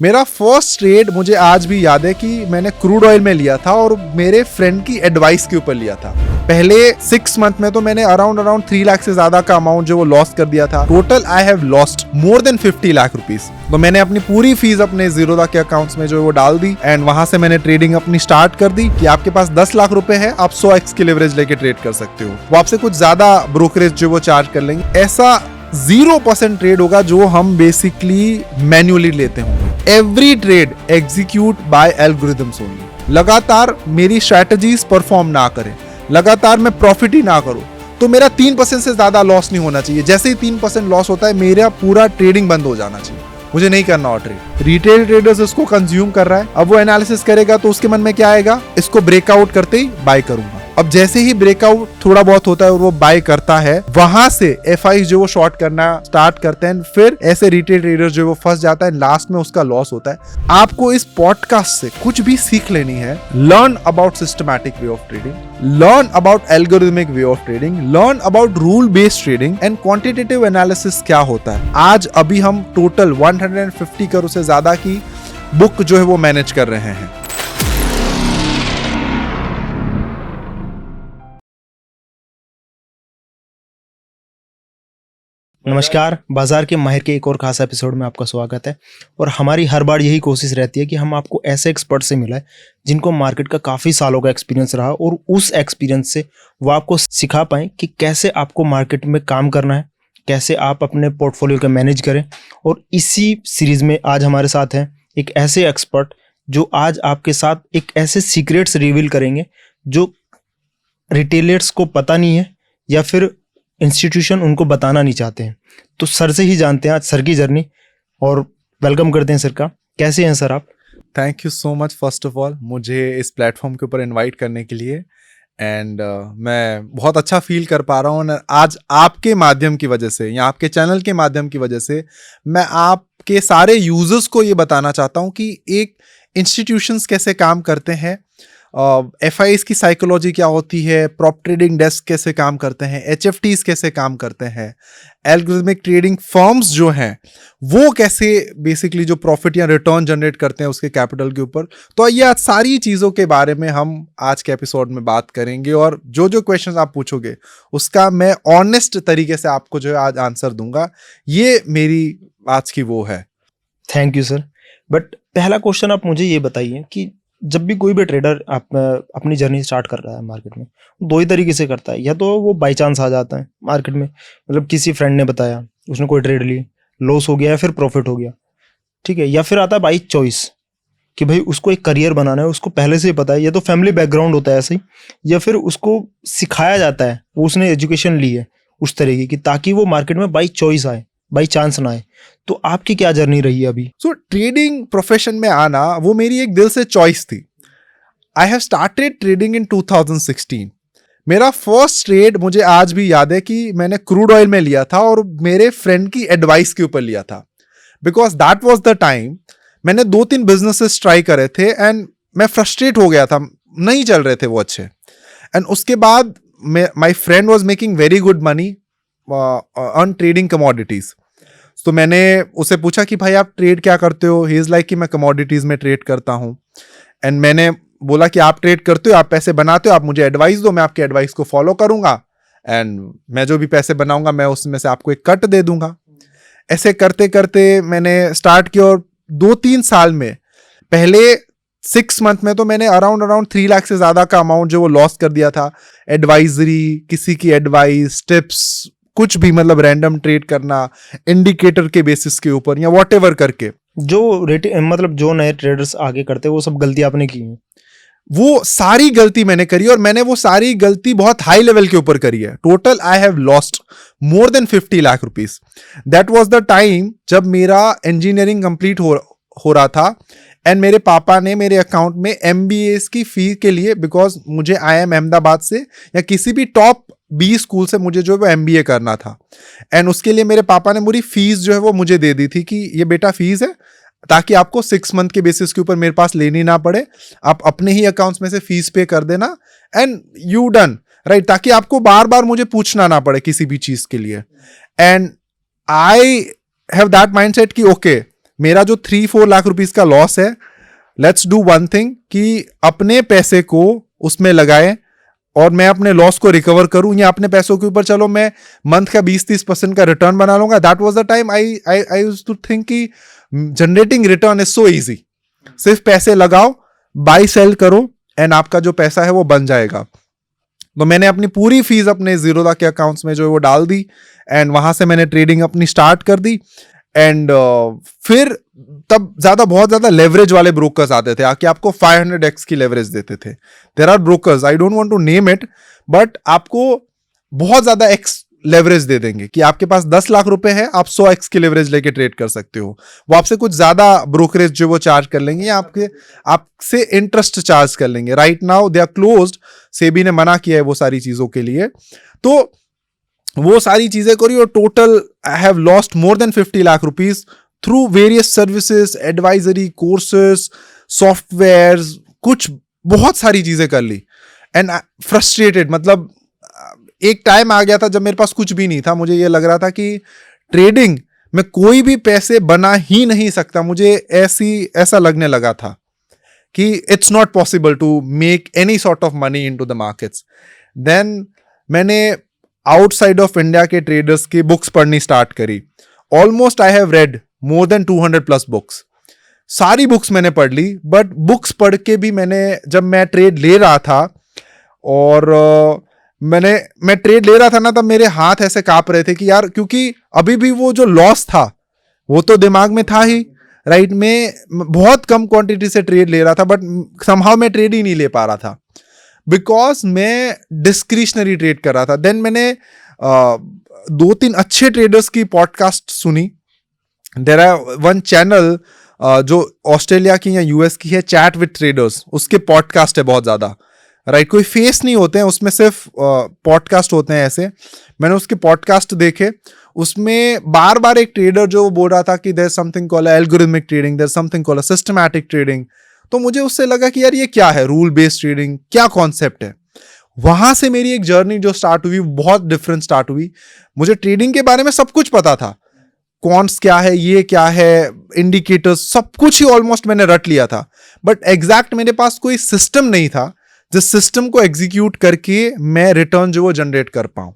मेरा first trade मुझे आज भी याद है कि मैंने क्रूड ऑयल में लिया था और मेरे फ्रेंड की एडवाइस के ऊपर लिया था। पहले 6 मंथ में तो मैंने अराउंड 3 लाख से ज्यादा का अमाउंट जो वो लॉस कर दिया था। Total I have lost more than 50 lakh rupees. तो मैंने अपनी पूरी फीस अपने जीरोधा के अकाउंट्स में जो वो डाल दी एंड वहां से मैंने ट्रेडिंग अपनी स्टार्ट कर दी कि आपके पास 10 लाख रुपए है, आप 100x की लेवरेज लेके ट्रेड कर सकते हो। वो आपसे कुछ ज्यादा ब्रोकरेज जो वो चार्ज कर लेंगे। ऐसा 0% ट्रेड होगा जो हम बेसिकली मैन्युअली लेते होंगे। Every trade execute by algorithms only. लगातार मेरी स्ट्रेटजीज परफॉर्म ना करें, लगातार मैं प्रॉफिट ही ना करूं, तो मेरा 3% से ज्यादा लॉस नहीं होना चाहिए। जैसे ही 3% लॉस होता है मेरा पूरा ट्रेडिंग बंद हो जाना चाहिए। मुझे नहीं करना और ट्रेड। रिटेल ट्रेडर्स इसको कंज्यूम कर रहा है, अब वो एनालिसिस करेगा तो उसके मन में क्या आएगा, इसको ब्रेकआउट करते ही बाय करूंगा। अब जैसे ही ब्रेकआउट थोड़ा बहुत होता है और वो बाय करता है, वहां से एफआई जो वो शॉर्ट करना स्टार्ट करते हैं, फिर ऐसे रिटेल ट्रेडर्स जो वो फंस जाता है, लास्ट में उसका लॉस होता है। आपको इस पॉडकास्ट से कुछ भी सीख लेनी है। Learn about systematic way of trading, learn about algorithmic way of trading, learn about rule based trading and quantitative analysis क्या होता है। आज अभी हम टोटल 150 करोड़ से ज्यादा की बुक जो है वो मैनेज कर रहे हैं। नमस्कार, बाजार के माहिर के एक और खास एपिसोड में आपका स्वागत है। और हमारी हर बार यही कोशिश रहती है कि हम आपको ऐसे एक्सपर्ट से मिलाएं जिनको मार्केट का काफ़ी सालों का एक्सपीरियंस रहा और उस एक्सपीरियंस से वो आपको सिखा पाएं कि कैसे आपको मार्केट में काम करना है, कैसे आप अपने पोर्टफोलियो को मैनेज करें। और इसी सीरीज़ में आज हमारे साथ हैं एक ऐसे एक्सपर्ट जो आज आपके साथ एक ऐसे सीक्रेट्स रिवील करेंगे जो रिटेलर्स को पता नहीं है या फिर इंस्टीट्यूशन उनको बताना नहीं चाहते हैं। तो सर से ही जानते हैं आज सर की जर्नी, और वेलकम करते हैं सर का। कैसे हैं सर आप? Thank you so much first of all मुझे इस प्लेटफॉर्म के ऊपर इनवाइट करने के लिए। एंड मैं बहुत अच्छा फील कर पा रहा हूँ। आज आपके माध्यम की वजह से या आपके चैनल के माध्यम की वजह से मैं आपके सारे यूजर्स को ये बताना चाहता हूँ कि एक इंस्टीट्यूशंस कैसे काम करते हैं, एफआईएस की साइकोलॉजी क्या होती है, प्रॉप ट्रेडिंग डेस्क कैसे काम करते हैं, एचएफटीज कैसे काम करते हैं, एल्गोरिथमिक ट्रेडिंग फर्म्स जो हैं वो कैसे बेसिकली जो प्रॉफिट या रिटर्न जनरेट करते हैं उसके कैपिटल के ऊपर। तो ये सारी चीज़ों के बारे में हम आज के एपिसोड में बात करेंगे और जो जो क्वेश्चंस आप पूछोगे उसका मैं ऑनेस्ट तरीके से आपको जो है आज आंसर दूंगा। ये मेरी आज की वो है। Thank you sir. बट पहला क्वेश्चन आप मुझे ये बताइए कि जब भी कोई भी ट्रेडर अपनी जर्नी स्टार्ट कर रहा है मार्केट में, दो ही तरीके से करता है। या तो वो बाई चांस आ जाता है मार्केट में, मतलब किसी फ्रेंड ने बताया, उसने कोई ट्रेड ली, लॉस हो गया या फिर प्रॉफिट हो गया, ठीक है। या फिर आता है बाई चॉइस कि भाई उसको एक करियर बनाना है, उसको पहले से ही पता है, या तो फैमिली बैकग्राउंड होता है ऐसे ही, या फिर उसको सिखाया जाता है, वो उसने एजुकेशन ली है उस तरीके की ताकि वो मार्केट में बाई चॉइस आए, बाई चांस ना आए। तो आपकी क्या जर्नी रही है अभी? ट्रेडिंग प्रोफेशन में आना वो मेरी एक दिल से चॉइस थी। I have started trading in 2016। मेरा फर्स्ट ट्रेड मुझे आज भी याद है कि मैंने क्रूड ऑयल में लिया था और मेरे फ्रेंड की एडवाइस के ऊपर लिया था, because that was the time मैंने 2-3 बिजनेसेस ट्राई करे थे एंड मैं फ्रस्ट्रेट हो गया था, नहीं चल रहे थे वो अच्छे। एंड उसके बाद my friend was making very good money on trading commodities. तो मैंने उसे पूछा कि भाई आप ट्रेड क्या करते हो? ही इज़ लाइक कि मैं कमोडिटीज़ में ट्रेड करता हूँ। एंड मैंने बोला कि आप ट्रेड करते हो, आप पैसे बनाते हो, आप मुझे एडवाइस दो, मैं आपकी एडवाइस को फॉलो करूँगा एंड मैं जो भी पैसे बनाऊँगा मैं उसमें से आपको एक कट दे दूँगा। ऐसे करते करते मैंने स्टार्ट किया और 2-3 साल में पहले 6 मंथ में तो मैंने अराउंड 3 लाख से ज़्यादा का अमाउंट जो वो लॉस कर दिया था। एडवाइजरी, किसी की एडवाइस, टिप्स, कुछ भी, मतलब रैंडम ट्रेड करना इंडिकेटर के बेसिस के ऊपर या व्हाटएवर करके। मतलब जो नए ट्रेडर्स आगे करते हैं वो सब गलती आपने की है? वो सारी गलती मैंने करी और मैंने वो सारी गलती बहुत हाई लेवल के ऊपर करी है। Total I have lost more than 50 lakh rupees. That was the time जब मेरा इंजीनियरिंग कंप्लीट हो रहा था एंड मेरे पापा ने मेरे अकाउंट में MBA की फीस के लिए, बिकॉज मुझे IIM अहमदाबाद से या किसी भी टॉप 20 स्कूल से मुझे जो है वो MBA करना था एंड उसके लिए मेरे पापा ने पूरी फीस जो है वो मुझे दे दी थी कि ये बेटा फीस है, ताकि आपको 6 मंथ के बेसिस के ऊपर मेरे पास लेनी ना पड़े, आप अपने ही अकाउंट्स में से फीस पे कर देना एंड यू डन, राइट, ताकि आपको बार बार मुझे पूछना ना पड़े किसी भी चीज के लिए। And I have that mindset कि ओके मेरा जो 3-4 लाख रुपीस का लॉस है, लेट्स डू वन थिंग कि अपने पैसे को उसमें लगाएं और मैं अपने लॉस को रिकवर करूं, या अपने पैसों के ऊपर चलो मैं मंथ का 20-30% का रिटर्न बना लूंगा. That was the time I used to think कि generating return is so easy. सिर्फ पैसे लगाओ, बाय सेल करो एंड आपका जो पैसा है वो बन जाएगा. तो मैंने अपनी पूरी फीस अपने जीरोधा के अकाउंट्स में जो है वो डाल दी एंड वहां से मैंने ट्रेडिंग अपनी स्टार्ट कर दी. एंड फिर तब बहुत ज्यादा लेवरेज वाले ब्रोकर्स आते थे कि आपको 500x की लेवरेज देते थे. There are brokers, I don't want to name it, but आपको बहुत ज्यादा एक्स लेवरेज दे देंगे कि आपके पास 10 लाख रुपए है, आप 100x की लेवरेज लेके ट्रेड कर सकते हो. वो आपसे कुछ ज्यादा ब्रोकरेज जो वो चार्ज कर लेंगे, या आपसे इंटरेस्ट चार्ज कर लेंगे. Right now they are closed, SEBI ने मना किया है वो सारी चीजों के लिए. तो वो सारी चीजें करी और total I have lost more than 50 lakh rupees through various services, advisory, courses, software, कुछ बहुत सारी चीजें कर ली. एंड फ्रस्ट्रेटेड, मतलब एक टाइम आ गया था जब मेरे पास कुछ भी नहीं था. मुझे ये लग रहा था कि ट्रेडिंग में कोई भी पैसे बना ही नहीं सकता. मुझे ऐसा लगने लगा था कि it's not possible to make any sort of money into the markets. Then मैंने आउटसाइड ऑफ इंडिया के ट्रेडर्स की बुक्स पढ़नी स्टार्ट करी. Almost I have read more than 200+ books. सारी बुक्स मैंने पढ़ ली, बट बुक्स पढ़ के भी जब मैं ट्रेड ले रहा था और मैं ट्रेड ले रहा था ना, तब मेरे हाथ ऐसे कांप रहे थे कि यार, क्योंकि अभी भी वो जो लॉस था वो तो दिमाग में था ही. राइट, मैं बहुत कम क्वांटिटी से ट्रेड ले रहा था, बट समहाउ मैं ट्रेड ही नहीं ले पा रहा था बिकॉज मैं डिस्क्रिशनरी ट्रेड कर रहा था. देन मैंने 2-3 अच्छे ट्रेडर्स की पॉडकास्ट सुनी. देयर आर वन चैनल जो ऑस्ट्रेलिया की या यूएस की है, चैट विद ट्रेडर्स. उसके पॉडकास्ट है बहुत ज्यादा. राइट, कोई फेस नहीं होते हैं उसमें, सिर्फ पॉडकास्ट होते हैं ऐसे. मैंने उसके पॉडकास्ट देखे. उसमें बार बार एक ट्रेडर जो बोल रहा था कि there something called algorithmic trading, there something called systematic trading. तो मुझे उससे लगा कि यार ये क्या है, रूल बेस्ड ट्रेडिंग क्या कॉन्सेप्ट है. वहां से मेरी एक जर्नी जो स्टार्ट हुई, बहुत डिफरेंट स्टार्ट हुई. मुझे ट्रेडिंग के बारे में सब कुछ पता था, कॉन्स क्या है, ये क्या है, इंडिकेटर्स, सब कुछ ही ऑलमोस्ट मैंने रट लिया था. बट एग्जैक्ट मेरे पास कोई सिस्टम नहीं था जिस सिस्टम को एग्जीक्यूट करके मैं रिटर्न जो वो जनरेट कर पाऊं.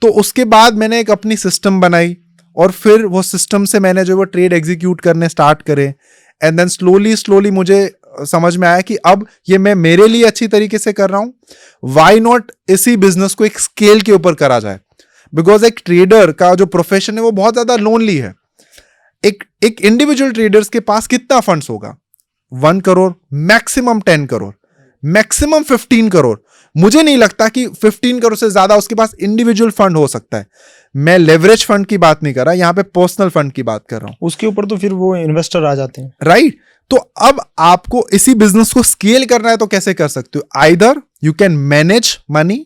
तो उसके बाद मैंने एक अपनी सिस्टम बनाई और फिर वो सिस्टम से मैंने जो वो ट्रेड एग्जीक्यूट करने स्टार्ट करे. एंड देन स्लोली मुझे समझ में आया कि अब ये मैं मेरे लिए अच्छी तरीके से कर रहा हूं, व्हाई नॉट इसी बिजनेस को एक स्केल के ऊपर करा जाए. बिकॉज एक ट्रेडर का जो प्रोफेशन है वो बहुत ज्यादा लोनली है. एक इंडिविजुअल ट्रेडर्स के पास कितना फंड्स होगा? 1 करोड़, मैक्सिमम 10 करोड़, मैक्सिमम 15 करोड़. मुझे नहीं लगता कि 15 करोड़ से ज्यादा उसके पास इंडिविजुअल फंड हो सकता है. मैं लेवरेज फंड की बात नहीं कर रहा, यहां पे पर्सनल फंड की बात कर रहा हूं. उसके ऊपर तो फिर वो इन्वेस्टर आ जाते हैं. राइट. तो अब आपको इसी बिजनेस को स्केल करना है तो कैसे कर सकते हो? Either you can manage money,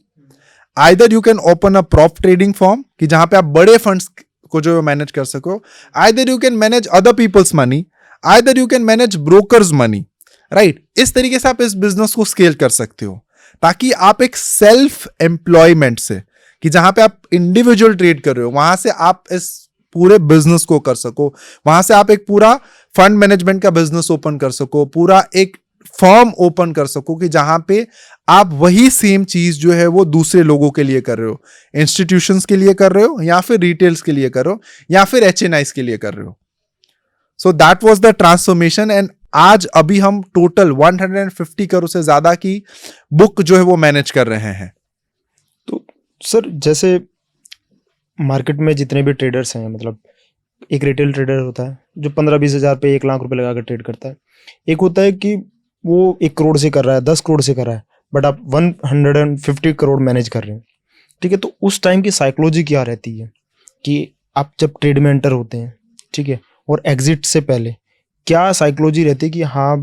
either you can open a prop trading form कि जहां पे आप बड़े फंड्स को जो मैनेज कर सको. Either you can manage other peoples money, either you can manage brokers money. Right, इस तरीके से आप इस बिजनेस को स्केल कर सकते हो ताकि आप एक सेल्फ एम्प्लॉयमेंट से, कि जहां पे आप इंडिविजुअल ट्रेड कर रहे हो, वहां से आप इस पूरे बिजनेस को कर सको. वहां से आप एक पूरा फंड मैनेजमेंट का बिजनेस ओपन कर सको, पूरा एक फर्म ओपन कर सको कि जहां पे आप वही सेम चीज जो है वो दूसरे लोगों के लिए कर रहे हो, इंस्टीट्यूशंस के लिए कर रहे हो, या फिर रिटेल्स के लिए कर रहे हो, या फिर HNIs के लिए कर रहे हो. So that was the transformation. And आज अभी हम टोटल 150 करोड़ से ज्यादा की बुक जो है वो मैनेज कर रहे हैं. तो सर, जैसे मार्केट में जितने भी ट्रेडर्स हैं, मतलब एक रिटेल ट्रेडर होता है जो 15-20 हज़ार पे 1 लाख रुपए लगाकर ट्रेड करता है. एक होता है कि वो 1 करोड़ से कर रहा है, 10 करोड़ से कर रहा है, बट आप 150 करोड़ मैनेज कर रहे हैं. ठीक है, तो उस टाइम की साइकोलॉजी क्या रहती है कि आप जब ट्रेड में एंटर होते हैं, ठीक है, और एग्जिट से पहले क्या साइकोलॉजी रहती है कि हाँ,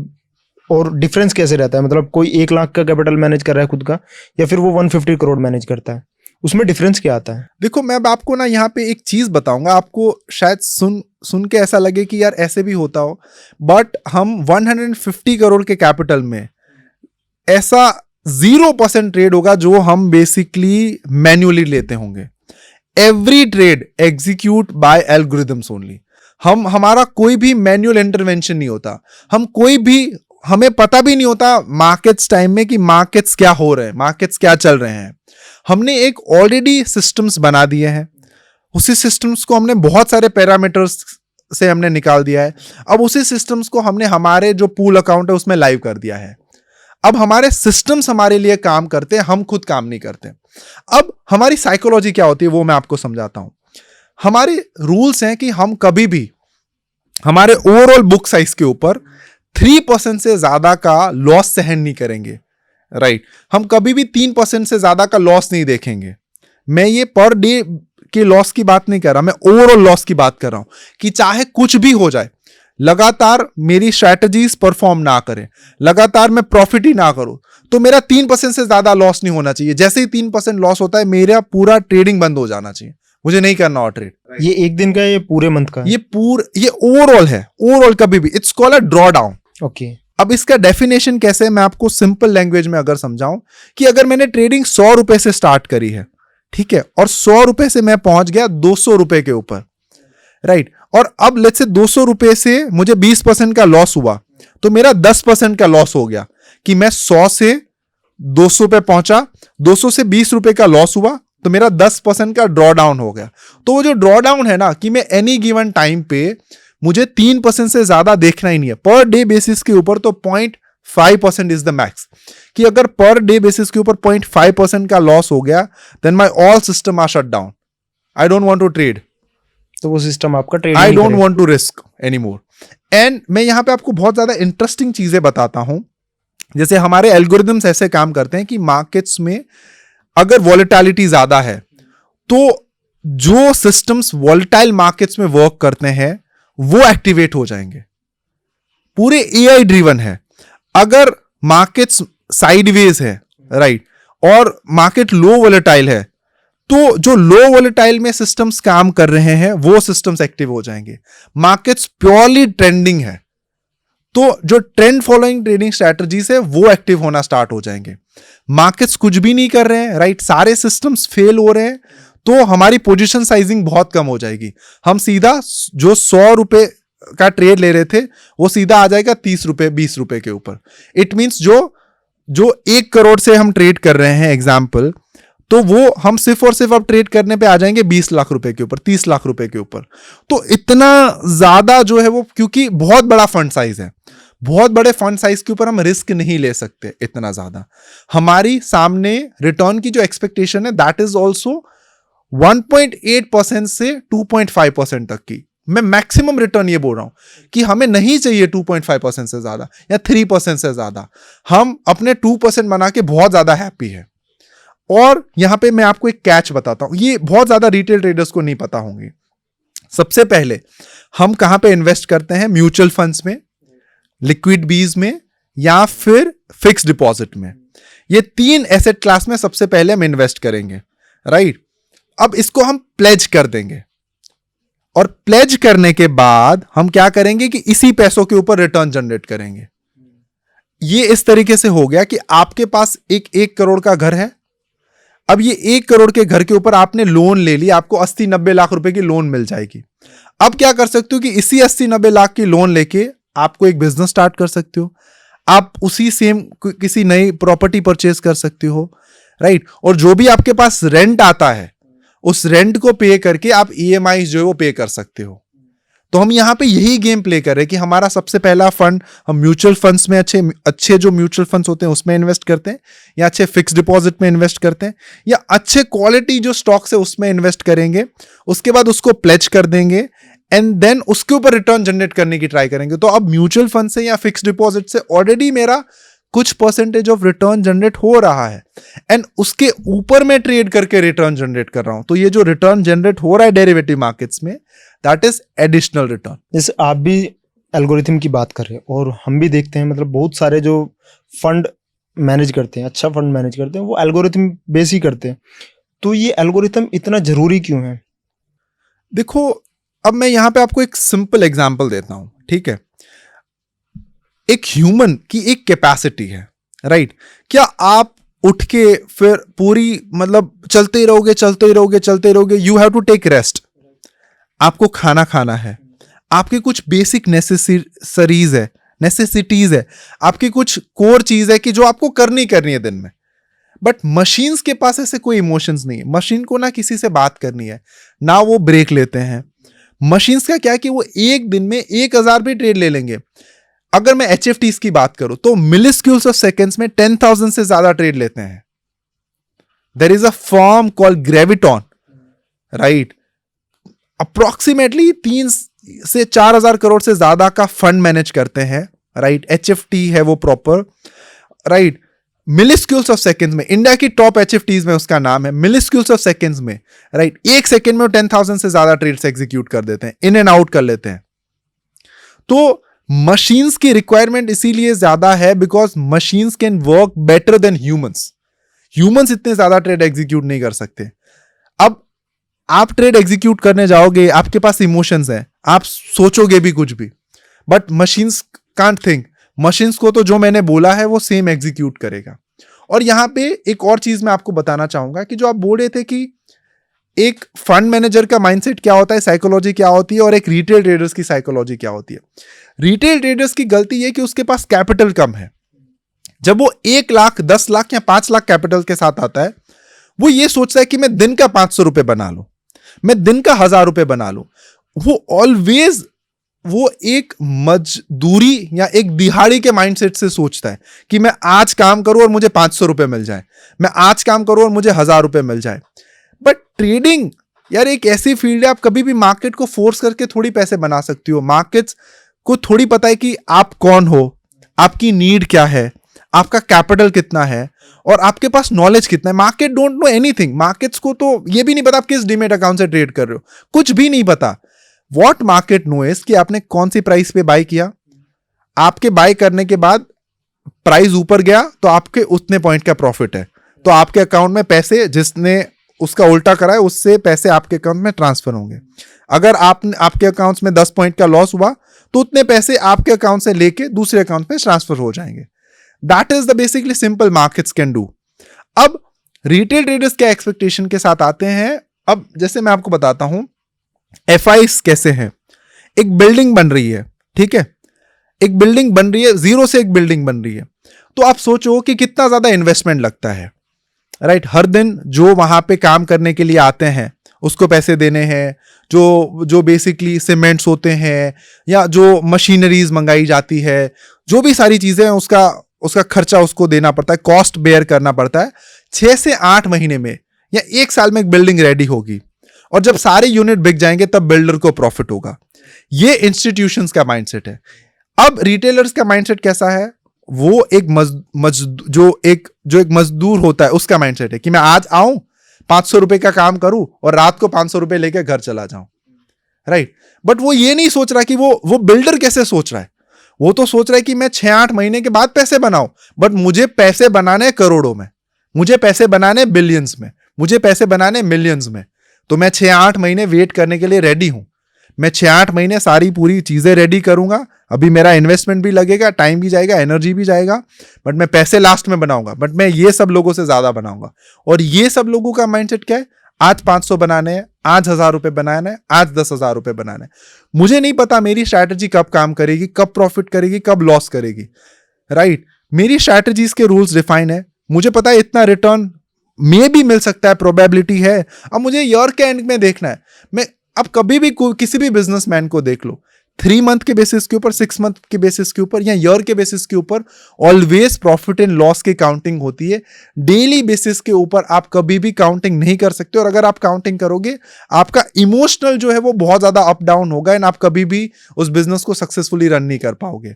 और डिफरेंस कैसे रहता है? मतलब कोई 1 लाख का कैपिटल मैनेज कर रहा है खुद का, या फिर वो 150 करोड़ मैनेज करता है, उसमें डिफरेंस क्या आता है? देखो, मैं अब आपको ना यहाँ पे एक चीज बताऊंगा, आपको शायद सुन के ऐसा लगे कि यार ऐसे भी होता हो, बट हम 150 करोड़ के कैपिटल में ऐसा 0% ट्रेड होगा जो हम बेसिकली मैन्युअली लेते होंगे. Every trade execute by algorithms only. हमारा कोई भी मैनुअल इंटरवेंशन नहीं होता, हमें पता भी नहीं होता मार्केट्स टाइम में कि मार्केट्स क्या हो रहे हैं, मार्केट्स क्या चल रहे हैं। हमने एक ऑलरेडी सिस्टम्स बना दिए हैं, उसी सिस्टम्स को हमने बहुत सारे पैरामीटर्स से हमने निकाल दिया है। अब उसी सिस्टम्स को हमने हमारे जो पूल अकाउंट है उसमें लाइव कर दिया है। अब हमारे सिस्टम्स हमारे लिए काम करते हैं, हम खुद काम नहीं करते। अब हमारी साइकोलॉजी क्या होती है वो मैं आपको समझाता हूं। हमारे रूल्स हैं कि हम कभी भी हमारे ओवरऑल बुक साइज के ऊपर 3% से ज्यादा का लॉस सहन नहीं करेंगे, राइट। हम कभी भी 3% से ज्यादा का लॉस नहीं देखेंगे। मैं ये पर डे के लॉस की बात नहीं कर रहा, मैं ओवरऑल लॉस की बात कर रहा हूं कि चाहे कुछ भी हो जाए, लगातार मेरी स्ट्रैटेजीज परफॉर्म ना करें, लगातार मैं प्रॉफिट ही ना करूं, तो मेरा 3% से ज्यादा लॉस नहीं होना चाहिए। जैसे ही 3% लॉस होता है मेरा पूरा ट्रेडिंग बंद हो जाना चाहिए, मुझे नहीं करना और ट्रेड। ये एक दिन का है, ये पूरे मंथ का है? ये ओवरऑल है, ओवरऑल कभी भी it's called a draw down. Okay. अब इसका डेफिनेशन कैसे है मैं आपको सिंपल लैंग्वेज में अगर समझाऊं कि अगर मैंने ट्रेडिंग 100 रुपए से स्टार्ट करी है, ठीक है, और 100 रुपए से मैं पहुंच गया 200 रुपए के ऊपर, राइट, और अब लेट्स से 200 रुपए से मुझे 20% का लॉस हुआ, तो मेरा 10% का लॉस हो गया कि मैं 100 से 200 पे पहुंचा, 200 से 20 रुपए का लॉस हुआ, तो मेरा 10% का ड्रॉ डाउन हो गया। तो वो जो ड्रॉ डाउन है ना कि मैं एनी गिवन टाइम पे मुझे 3% से ज्यादा देखना ही नहीं है पर डे बेसिस के ऊपर, तो 0.5% इज द मैक्स। कि अगर पर डे बेसिस के ऊपर 0.5% का लॉस हो गया then my all system are shut down, I don't want to trade, तो वो सिस्टम आपका trade I don't want to risk any more. And मैं यहां पे आपको बहुत ज्यादा इंटरेस्टिंग चीजें बताता हूं। जैसे हमारे एल्गोरिथम्स ऐसे काम करते हैं कि मार्केट्स में अगर वॉलेटिलिटी ज्यादा है तो जो सिस्टम्स वॉलेटाइल मार्केट्स में वर्क करते हैं वो एक्टिवेट हो जाएंगे, पूरे एआई ड्रिवन है। अगर मार्केट्स साइडवेज है, राइट, और मार्केट लो वॉलेटाइल है, तो जो लो वॉलेटाइल में सिस्टम्स काम कर रहे हैं वो सिस्टम्स एक्टिव हो जाएंगे। मार्केट्स प्योरली ट्रेंडिंग है तो जो ट्रेंड फॉलोइंग ट्रेडिंग स्ट्रैटेजीज है वो एक्टिव होना स्टार्ट हो जाएंगे। मार्केट्स कुछ भी नहीं कर रहे हैं, राइट, सारे सिस्टम्स फेल हो रहे हैं, तो हमारी पोजीशन साइजिंग बहुत कम हो जाएगी। हम सीधा जो 100 रुपए का ट्रेड ले रहे थे वो सीधा आ जाएगा 30 रुपए 20 रुपए के ऊपर। इट मींस जो 1 करोड़ से हम ट्रेड कर रहे हैं एग्जाम्पल, तो वो हम सिर्फ और सिर्फ अब ट्रेड करने पे आ जाएंगे 20 लाख रुपए के ऊपर, 30 लाख रुपए के ऊपर। तो इतना ज्यादा जो है वो, क्योंकि बहुत बड़ा फंड साइज है, बहुत बड़े फंड साइज के ऊपर हम रिस्क नहीं ले सकते इतना ज्यादा। हमारी सामने रिटर्न की जो एक्सपेक्टेशन है दैट इज ऑल्सो 1.8% से 2.5% तक की। मैं मैक्सिमम रिटर्न ये बोल रहा हूं कि हमें नहीं चाहिए 2.5% से ज्यादा या 3% से ज्यादा। हम अपने 2% बना के बहुत ज्यादा हैप्पी है। और यहां पे मैं आपको एक कैच बताता हूं, ये बहुत ज्यादा रिटेल ट्रेडर्स को नहीं पता होंगे। सबसे पहले हम कहां पे इन्वेस्ट करते हैं? म्यूचुअल फंड्स में, लिक्विड बीज में, या फिर फिक्स डिपॉजिट में। ये 3 एसेट क्लास में सबसे पहले हम इन्वेस्ट करेंगे, राइट। अब इसको हम प्लेज कर देंगे और प्लेज करने के बाद हम क्या करेंगे कि इसी पैसों के ऊपर रिटर्न जनरेट करेंगे। ये इस तरीके से हो गया कि आपके पास एक 1 करोड़ का घर है। अब ये 1 करोड़ के घर के ऊपर आपने लोन ले लिया, आपको 80-90 लाख रुपए की लोन मिल जाएगी। अब क्या कर सकते हो कि इसी 80-90 लाख की लोन लेके आपको एक बिजनेस स्टार्ट कर सकते हो, आप उसी सेम किसी नई प्रॉपर्टी परचेज कर सकते हो, राइट। और जो भी आपके पास रेंट आता है उस रेंट को पे करके आप EMI जो है वो पे कर सकते हो। तो हम यहां पे यही गेम प्ले कर रहे हैं कि हमारा सबसे पहला फंड हम म्यूचुअल फंड्स में, अच्छे जो म्यूचुअल फंड्स होते हैं उसमें इन्वेस्ट करते हैं, या अच्छे फिक्स डिपॉजिट में इन्वेस्ट करते हैं, या अच्छे क्वालिटी जो स्टॉक्स है उसमें इन्वेस्ट करेंगे। उसके बाद उसको प्लेज कर देंगे एंड देन उसके ऊपर रिटर्न जनरेट करने की ट्राई करेंगे। तो अब म्यूचुअल फंड से या फिक्स डिपॉजिट से ऑलरेडी मेरा कुछ परसेंटेज ऑफ रिटर्न जनरेट हो रहा है एंड उसके ऊपर मैं ट्रेड करके रिटर्न जनरेट कर रहा हूं। तो ये जो रिटर्न जनरेट हो रहा है डेरिवेटिव मार्केट्स में, दैट इज एडिशनल रिटर्न। जैसे आप भी एल्गोरिथम की बात कर रहे हैं और हम भी देखते हैं, मतलब बहुत सारे जो फंड मैनेज करते हैं, अच्छा फंड मैनेज करते हैं, वो एल्गोरिथम बेस ही करते हैं। तो ये एल्गोरिथम इतना जरूरी क्यों है? देखो, अब मैं यहां पे आपको एक सिंपल एग्जांपल देता हूं, ठीक है। एक ह्यूमन की एक कैपेसिटी है, राइट। क्या आप उठ के फिर पूरी मतलब चलते ही रहोगे? You have to take rest. आपको खाना खाना है, आपके कुछ बेसिक नेसेसिटीज है, आपकी कुछ कोर चीज है कि जो आपको करनी है दिन में। बट मशीन्स के पास ऐसे कोई इमोशंस नहीं है। मशीन को ना किसी से बात करनी है, ना वो ब्रेक लेते हैं। मशीन्स का क्या है कि वो एक दिन में 1000 भी ट्रेड ले लेंगे। अगर मैं HFTs की बात करूं तो मिलिस्क्यूल्स ऑफ सेकेंड्स में 10,000 से ज्यादा ट्रेड लेते हैं। There is a firm called Graviton, right, approximately 3 से 4,000 करोड़ से ज्यादा का फंड मैनेज करते हैं, राइट। HFT है वो प्रॉपर, राइट। मिलिस्क्यूल्स ऑफ सेकेंड्स में, इंडिया की टॉप HFTs में उसका नाम है, मिलिस्क्यूल्स ऑफ सेकेंड्स में, राइट। 1 सेकेंड में 10,000 से ज्यादा ट्रेड्स एग्जीक्यूट कर देते हैं, इन एंड आउट कर लेते हैं। तो मशीन्स की रिक्वायरमेंट इसीलिए ज्यादा है because machines can work better than humans. Humans इतने ज्यादा ट्रेड एग्जीक्यूट नहीं कर सकते। अब आप ट्रेड एग्जीक्यूट करने जाओगे, आपके पास इमोशंस हैं, आप सोचोगे भी कुछ भी, but machines can't think. Machines को तो जो मैंने बोला है वो सेम एग्जीक्यूट करेगा। और यहां पे एक और चीज मैं आपको बताना चाहूंगा कि जो आप बोल रहे थे कि एक फंड मैनेजर का माइंडसेट क्या होता है, साइकोलॉजी क्या होती है, और एक रिटेल ट्रेडर्स की साइकोलॉजी क्या होती है। रिटेल ट्रेडर्स की गलती है कि उसके पास कैपिटल कम है। जब वो 1 लाख, 10 लाख या 5 लाख कैपिटल के साथ आता है, वो ये सोचता है कि मैं दिन का 500 रुपए बना लूं, मैं दिन का 1000 रुपए बना लूं। वो ऑलवेज वो एक मजदूरी या एक दिहाड़ी के माइंडसेट से सोचता है कि मैं आज काम करूं और मुझे 500 रुपए मिल जाए, मैं आज काम करूं और मुझे 1000 रुपए मिल जाए। बट ट्रेडिंग यार एक ऐसी फील्ड है, आप कभी भी मार्केट को फोर्स करके थोड़ी पैसे बना सकती हो। मार्केट्स को थोड़ी पता है कि आप कौन हो, आपकी नीड क्या है, आपका कैपिटल कितना है और आपके पास नॉलेज कितना है। Market don't know anything. Markets को तो ये भी नहीं पता आप किस डीमेट अकाउंट से ट्रेड कर रहे हो, कुछ भी नहीं पता। व्हाट मार्केट नोस कि आपने कौन सी प्राइस पे बाय किया, आपके बाय करने के बाद प्राइस ऊपर गया तो आपके उतने पॉइंट का प्रॉफिट है, तो आपके अकाउंट में पैसे, जिसने उसका उल्टा करा है उससे पैसे आपके अकाउंट में ट्रांसफर होंगे। अगर आपके अकाउंट्स में 10 पॉइंट का लॉस हुआ तो उतने पैसे आपके अकाउंट से लेके दूसरे अकाउंट में ट्रांसफर हो जाएंगे। That is the basically simple markets can do. अब रिटेल ट्रेडर्स क्या एक्सपेक्टेशन के साथ आते हैं। अब जैसे मैं आपको बताता हूं FIs कैसे हैं। एक बिल्डिंग बन रही है, ठीक है, एक बिल्डिंग बन रही है, जीरो से एक बिल्डिंग बन रही है। तो आप सोचो कि कितना ज्यादा इन्वेस्टमेंट लगता है, राइट। हर दिन जो वहां पे काम करने के लिए आते हैं उसको पैसे देने हैं, जो बेसिकली सीमेंट्स होते हैं या जो मशीनरीज मंगाई जाती है, जो भी सारी चीजें हैं उसका खर्चा उसको देना पड़ता है, कॉस्ट बेयर करना पड़ता है। 6 से 8 महीने में या 1 साल में एक बिल्डिंग रेडी होगी और जब सारे यूनिट बिक जाएंगे तब बिल्डर को प्रॉफिट होगा। ये इंस्टीट्यूशंस का माइंडसेट है। अब रिटेलर्स का माइंडसेट कैसा है, वो एक जो एक मजदूर होता है उसका माइंडसेट है कि मैं आज आऊं, 500 रुपए का काम करूं और रात को 500 रुपए लेके घर चला जाऊं, राइट। बट वो ये नहीं सोच रहा कि वो बिल्डर कैसे सोच रहा है। वो तो सोच रहा है कि मैं 6-8 महीने के बाद पैसे बनाऊं, बट मुझे पैसे बनाने करोड़ों में, मुझे पैसे बनाने बिलियंस में, मुझे पैसे बनाने मिलियंस में। तो मैं 6-8 महीने वेट करने के लिए रेडी हूं। मैं 6-8 महीने सारी पूरी चीजें रेडी करूंगा। अभी मेरा इन्वेस्टमेंट भी लगेगा, टाइम भी जाएगा, एनर्जी भी जाएगा, बट मैं पैसे लास्ट में बनाऊंगा। बट मैं ये सब लोगों से ज्यादा बनाऊंगा। और ये सब लोगों का माइंडसेट क्या है, आज 500 बनाने हैं, आज 1000 रुपए बनाना है, आज 10,000 रुपए बनाना है। मुझे नहीं पता मेरी स्ट्रैटेजी कब काम करेगी, कब प्रॉफिट करेगी, कब लॉस करेगी, राइट। मेरी स्ट्रैटेजीज के रूल्स डिफाइन है। मुझे पता है इतना रिटर्न में भी मिल सकता है, प्रोबेबिलिटी है। अब मुझे ईयर के एंड में देखना है। मैं अब कभी भी किसी भी बिजनेसमैन को देख लो, 3 मंथ के बेसिस के ऊपर, 6 मंथ के बेसिस के ऊपर या ईयर के बेसिस के ऊपर ऑलवेज प्रॉफिट एंड लॉस की काउंटिंग होती है। डेली बेसिस के ऊपर आप कभी भी काउंटिंग नहीं कर सकते। और अगर आप काउंटिंग करोगे, आपका इमोशनल जो है वो बहुत ज्यादा अप डाउन होगा एंड आप कभी भी उस बिजनेस को सक्सेसफुली रन नहीं कर पाओगे।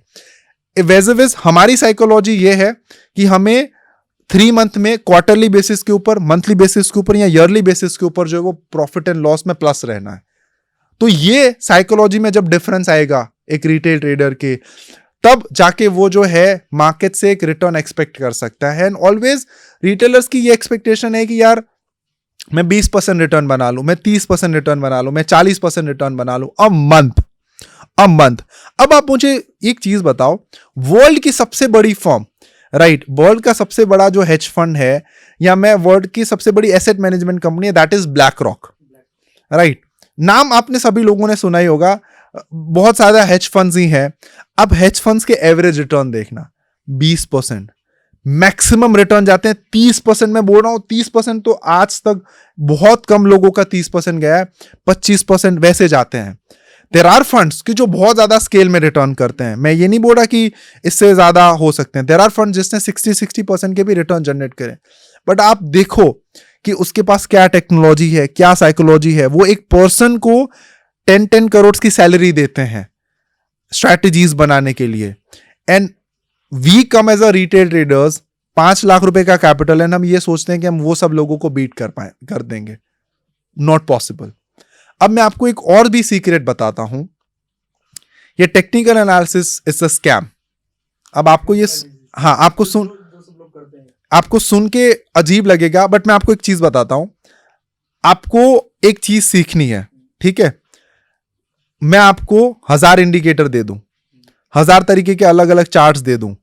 वेज़ हमारी साइकोलॉजी ये है कि हमें 3 मंथ में क्वार्टरली बेसिस के ऊपर, मंथली बेसिस के ऊपर या ईयरली बेसिस के ऊपर जो है वो प्रॉफिट एंड लॉस में प्लस रहना है। तो ये साइकोलॉजी में जब डिफरेंस आएगा एक रिटेल ट्रेडर के, तब जाके वो जो है मार्केट से एक रिटर्न एक्सपेक्ट कर सकता है। एंड ऑलवेज रिटेलर्स की ये एक्सपेक्टेशन है कि यार मैं 20% रिटर्न बना लूं, मैं 30% रिटर्न बना लूं, मैं 40% रिटर्न बना लूं अ मंथ। अब आप मुझे एक चीज बताओ, वर्ल्ड की सबसे बड़ी फर्म, राइट, वर्ल्ड का सबसे बड़ा जो हेज फंड है या मैं वर्ल्ड की सबसे बड़ी एसेट मैनेजमेंट कंपनी है, that is black rock, right. नाम आपने सभी लोगों ने सुना ही होगा। बहुत सारा हेज फंड्स ही है। अब हेज फंड्स के एवरेज रिटर्न देखना 20%, मैक्सिमम रिटर्न जाते हैं 30%। मैं बोल रहा हूं 30% तो आज तक बहुत कम लोगों का 30% गया है, 25% वैसे जाते हैं। देयर आर फंड्स कि जो बहुत ज्यादा स्केल में रिटर्न करते हैं, मैं ये नहीं बोल रहा कि इससे ज्यादा हो सकते हैं। देयर आर फंड्स जिसने 60% के भी रिटर्न जनरेट करें, बट आप देखो कि उसके पास क्या टेक्नोलॉजी है, क्या साइकोलॉजी है। वो एक पर्सन को 10 करोड़ की सैलरी देते हैं स्ट्रैटेजीज बनाने के लिए, and we come as a retail traders, 5 lakh रुपए का कैपिटल है, हम ये सोचते हैं कि हम वो सब लोगों को बीट कर देंगे। Not possible. अब मैं आपको एक और भी सीक्रेट बताता हूं, ये technical analysis is a scam. अब आपको ये हाँ आपको सुन के अजीब लगेगा, बट मैं आपको एक चीज बताता हूं। आपको एक चीज सीखनी है, ठीक है? मैं आपको 1000 इंडिकेटर दे दूं, 1000 तरीके के अलग अलग चार्ट्स दे दूं,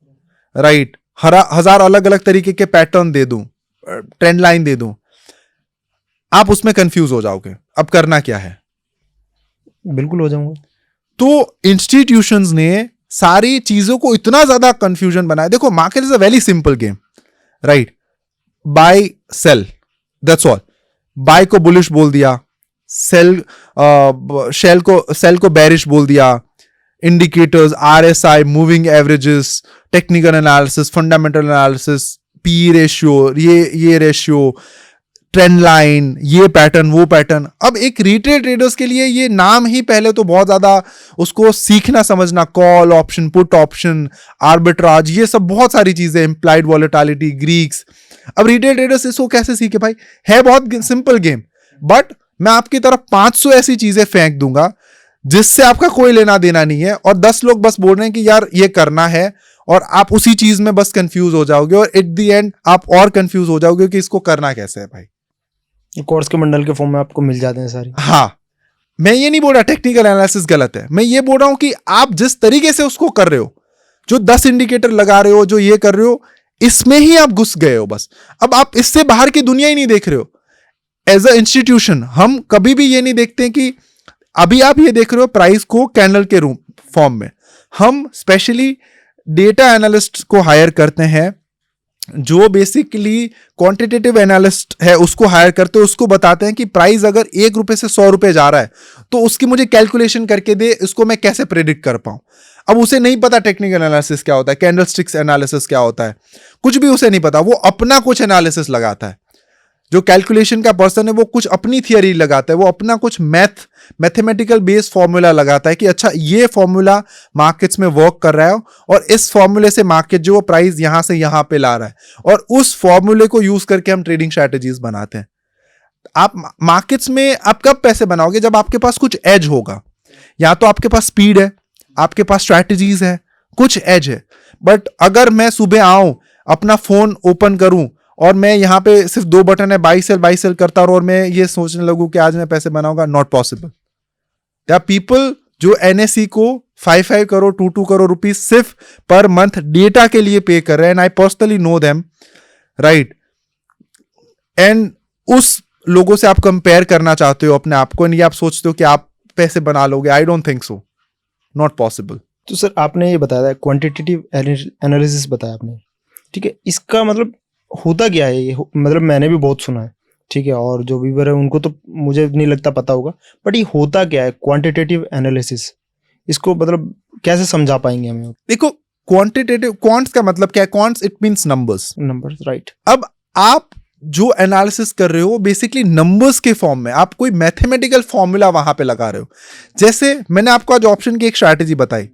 राइट, 1000 अलग अलग तरीके के पैटर्न दे दूं, ट्रेंड लाइन दे दूं, आप उसमें कंफ्यूज हो जाओगे। अब करना क्या है? बिल्कुल हो जाऊंगा। तो इंस्टीट्यूशंस ने सारी चीजों को इतना ज्यादा कंफ्यूजन बनाया। देखो, market is a very simple game, right? Buy sell, that's all. Buy को बुलिश बोल दिया, सेल को बेरिश बोल दिया। Indicators, RSI, moving averages, technical analysis, fundamental analysis, P ratio, ये रेशियो, ट्रेंड लाइन, ये पैटर्न, वो पैटर्न। अब एक रिटेल ट्रेडर्स के लिए ये नाम ही पहले तो बहुत ज्यादा उसको सीखना समझना, call option, put option, arbitrage, ये सब बहुत सारी चीजें, इंप्लाइड वॉलेटिलिटी, ग्रीक्स। अब रिटेल ट्रेडर्स इसको कैसे सीखे भाई? है बहुत सिंपल गेम, बट मैं आपकी तरफ 500 ऐसी चीजें फेंक दूंगा जिससे आपका कोई लेना देना नहीं है, और 10 लोग बस बोल रहे हैं कि यार ये करना है, और आप उसी चीज में बस कंफ्यूज हो जाओगे, और एट द एंड आप और कंफ्यूज हो जाओगे कि इसको करना कैसे है भाई। कोर्स के बंडल के फॉर्म में आपको मिल जाते हैं सारी। हाँ, मैं ये नहीं बोल रहा टेक्निकल एनालिसिस गलत है, मैं ये बोल रहा हूं कि आप जिस तरीके से उसको कर रहे हो, जो 10 इंडिकेटर लगा रहे हो, जो ये कर रहे हो, इसमें ही आप घुस गए हो बस। अब आप इससे बाहर की दुनिया ही नहीं देख रहे हो। एज अ इंस्टीट्यूशन हम कभी भी ये नहीं देखते कि अभी आप ये देख रहे हो प्राइस को कैंडल के रूप फॉर्म में। हम स्पेशली डेटा एनालिस्ट को हायर करते हैं, जो बेसिकली क्वांटिटेटिव एनालिस्ट है, उसको हायर करते हैं, उसको बताते हैं कि प्राइस अगर 1 रुपए से 100 रुपए जा रहा है तो उसकी मुझे कैलकुलेशन करके दे, इसको मैं कैसे प्रेडिक्ट कर पाऊं। अब उसे नहीं पता टेक्निकल एनालिसिस क्या होता है, कैंडलस्टिक्स एनालिसिस क्या होता है, कुछ भी उसे नहीं पता। वो अपना कुछ एनालिसिस लगाता है। जो कैलकुलेशन का पर्सन है वो कुछ अपनी थियरी लगाता है, वो अपना कुछ मैथमेटिकल बेस्ड फॉर्मूला लगाता है कि अच्छा ये फॉर्मूला मार्केट्स में वर्क कर रहा है, और इस फॉर्मूले से मार्केट जो प्राइस यहां से यहां पे ला रहा है, और उस फॉर्मूले को यूज करके हम ट्रेडिंग स्ट्रैटेजीज बनाते हैं। आप मार्केट्स में आप कब पैसे बनाओगे? जब आपके पास कुछ एज होगा, या तो आपके पास स्पीड है, आपके पास स्ट्रैटेजीज है, कुछ एज है। बट अगर मैं सुबह आऊं, अपना फोन ओपन करूं, और मैं यहां पे सिर्फ 2 बटन है, बाई सेल करता हूं, और मैं ये सोचने लगूं कि आज मैं पैसे बनाऊंगा, not possible. There are people जो NSE को 5 करोड़ 2 करोड़ रुपीज सिर्फ पर मंथ डेटा के लिए पे कर रहे हैं, and I personally know them, right? And उस लोगों से आप कंपेयर करना चाहते हो अपने आप को, एंड ये आप सोचते हो कि आप पैसे बना लोगे। I don't think so, not possible. तो सर आपने ये बताया क्वांटिटेटिव एनालिसिस बताया आपने, ठीक है, इसका मतलब होता क्या है ये? मतलब मैंने भी बहुत सुना है, ठीक है, और जो व्यूअर है उनको तो मुझे नहीं लगता पता होगा, बट ये होता क्या है क्वांटिटेटिव एनालिसिस? इसको मतलब कैसे समझा पाएंगे हमें? देखो, क्वांटिटेटिव, क्वांट्स का मतलब क्या है? Quants it means numbers, right. अब आप जो एनालिसिस कर रहे हो बेसिकली नंबर्स के फॉर्म में, आप कोई मैथमेटिकल फॉर्मूला वहां पे लगा रहे हो। जैसे मैंने आपको आज ऑप्शन की एक स्ट्रैटेजी बताई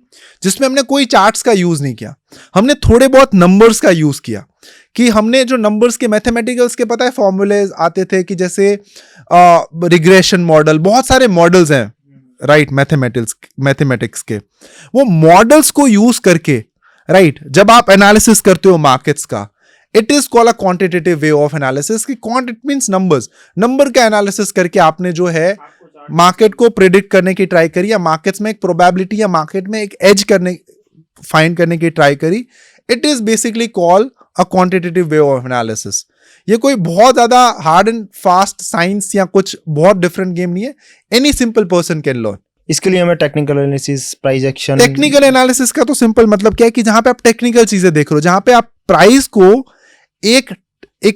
जिसमें हमने कोई चार्ट्स का यूज नहीं किया, हमने थोड़े बहुत नंबर्स का यूज किया। कि हमने जो नंबर्स के मैथमेटिकल्स के पता है फॉर्मूले आते थे, कि जैसे रिग्रेशन मॉडल, बहुत सारे मॉडल्स हैं, राइट, मैथमेटिक्स के, वो मॉडल्स को यूज करके, राइट, जब आप एनालिसिस करते हो मार्केट्स का, it is called a quantitative way of analysis. कि quant it means numbers, number का एनालिसिस करके आपने जो है मार्केट को प्रेडिक्ट करने की ट्राई करी, या मार्केट्स में एक प्रोबेबिलिटी या मार्केट में एक एज फाइंड करने की ट्राई करी। It is basically called a quantitative way of analysis. ये कोई बहुत ज्यादा हार्ड एंड फास्ट साइंस या कुछ बहुत डिफरेंट गेम नहीं है, any simple person can learn. इसके लिए हमें technical analysis, price action. Technical analysis का तो सिंपल मतलब क्या है कि जहां पे आप टेक्निकल चीजें देख रहे हो, जहां पे आप प्राइस को एक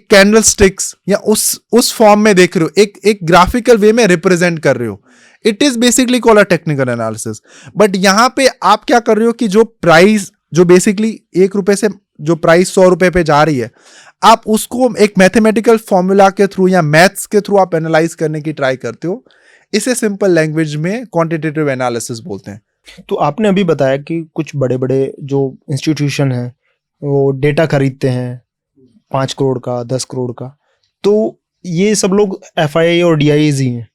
कैंडल स्टिक्स या उस फॉर्म में देख रहे हो, एक ग्राफिकल वे में रिप्रेजेंट कर रहे हो, it is basically called a technical analysis. But यहां पे आप क्या कर रहे हो कि जो प्राइस, जो बेसिकली 1 रुपए से जो प्राइस 100 रुपए पे जा रही है, आप उसको एक मैथमेटिकल फॉर्मूला के थ्रू या मैथ्स के थ्रू आप एनालाइज करने की ट्राई करते हो। इसे सिंपल लैंग्वेज में क्वांटिटेटिव एनालिसिस बोलते हैं। तो आपने अभी बताया कि कुछ बड़े बड़े जो इंस्टीट्यूशन हैं वो डेटा खरीदते हैं 5 करोड़ का, 10 करोड़ का, तो ये सब लोग FII और DIAs ही हैं,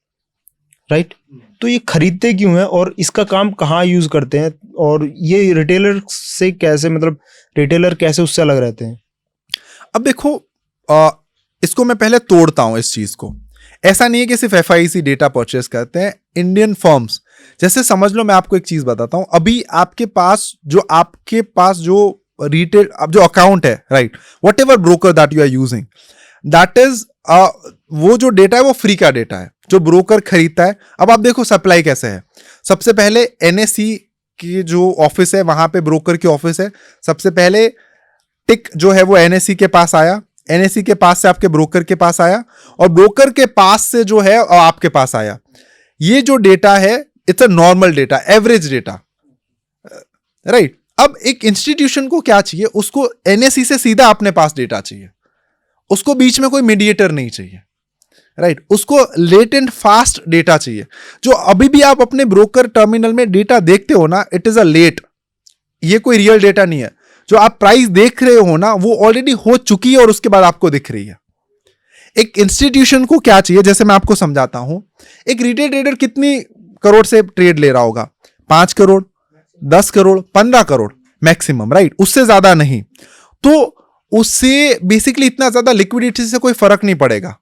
राइट? तो ये खरीदते क्यों हैं और इसका काम कहाँ यूज करते हैं, और ये रिटेलर से कैसे, मतलब रिटेलर कैसे उससे अलग रहते हैं? अब देखो, इसको मैं पहले तोड़ता हूं इस चीज को। ऐसा नहीं है कि सिर्फ FIC डेटा परचेस करते हैं, इंडियन फर्म्स, जैसे समझ लो मैं आपको एक चीज बताता हूं। अभी आपके पास जो रिटेल, अब जो अकाउंट है, right, whatever broker that you are using, that is वो जो डेटा है वो फ्री का डेटा है जो ब्रोकर खरीदता है। अब आप देखो सप्लाई कैसे है। सबसे पहले NSE की जो ऑफिस है, वहां पे ब्रोकर की ऑफिस है, सबसे पहले टिक जो है वो NSE के पास आया, NSE के पास से आपके ब्रोकर के पास आया, और ब्रोकर के पास से जो है आपके पास आया। ये जो डेटा है, it's a normal data, average data, right. अब एक इंस्टीट्यूशन को क्या चाहिए, उसको NSE से सीधा अपने पास डेटा चाहिए, उसको बीच में कोई मीडिएटर नहीं चाहिए, राइट। उसको लेटेंट फास्ट डेटा चाहिए। जो अभी भी आप अपने ब्रोकर टर्मिनल में डेटा देखते हो ना, इट इज अ लेट, ये कोई रियल डेटा नहीं है। जो आप प्राइस देख रहे हो ना, वो ऑलरेडी हो चुकी है और उसके बाद आपको दिख रही है। एक इंस्टीट्यूशन को क्या चाहिए, जैसे मैं आपको समझाता हूं। एक रिटेल ट्रेडर कितनी करोड़ से ट्रेड ले रहा होगा? 5 करोड़, 10 करोड़, 15 करोड़ मैक्सिमम, राइट, उससे ज्यादा नहीं। तो उससे बेसिकली इतना ज्यादा लिक्विडिटी से कोई फर्क नहीं पड़ेगा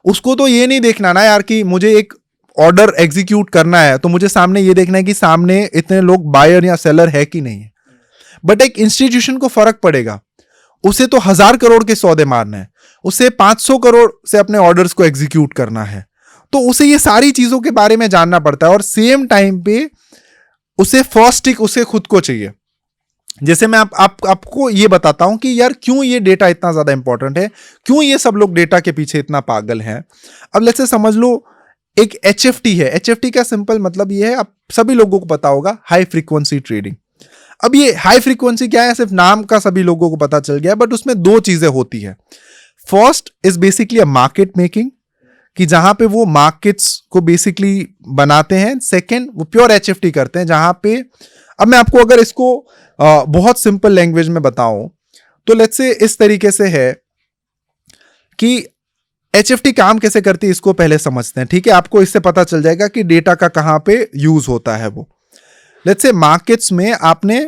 उसको। तो ये नहीं देखना ना यार कि मुझे एक ऑर्डर एग्जीक्यूट करना है, तो मुझे सामने ये देखना है कि सामने इतने लोग बायर या सेलर है कि नहीं है। बट एक इंस्टीट्यूशन को फर्क पड़ेगा, उसे तो 1000 करोड़ के सौदे मारना है, उसे 500 करोड़ से अपने ऑर्डर्स को एग्जीक्यूट करना है, तो उसे ये सारी चीजों के बारे में जानना पड़ता है। और सेम टाइम पे उसे फर्स्ट टिक उसे खुद को चाहिए। जैसे मैं आपको ये बताता हूं कि यार क्यों ये डेटा इतना ज्यादा इंपॉर्टेंट है, क्यों ये सब लोग डेटा के पीछे इतना पागल हैं। अब लेट्स से समझ लो एक HFT है। HFT का सिंपल मतलब ये है, आप सभी लोगों को पता होगा, हाई फ्रीक्वेंसी ट्रेडिंग। अब ये हाई फ्रीक्वेंसी क्या है, सिर्फ नाम का सभी लोगों को पता चल गया, बट उसमें 2 चीजें होती है। First is basically a market making, कि जहां पे वो मार्केट्स को बेसिकली बनाते हैं। सेकेंड, वो प्योर HFT करते हैं, जहां पे, अब मैं आपको अगर इसको बहुत सिंपल लैंग्वेज में बताऊं तो लेट्स से इस तरीके से है कि HFT काम कैसे करती है, इसको पहले समझते हैं, ठीक है। आपको इससे पता चल जाएगा कि डेटा का कहां पे यूज होता है वो। लेट्स से मार्केट्स में आपने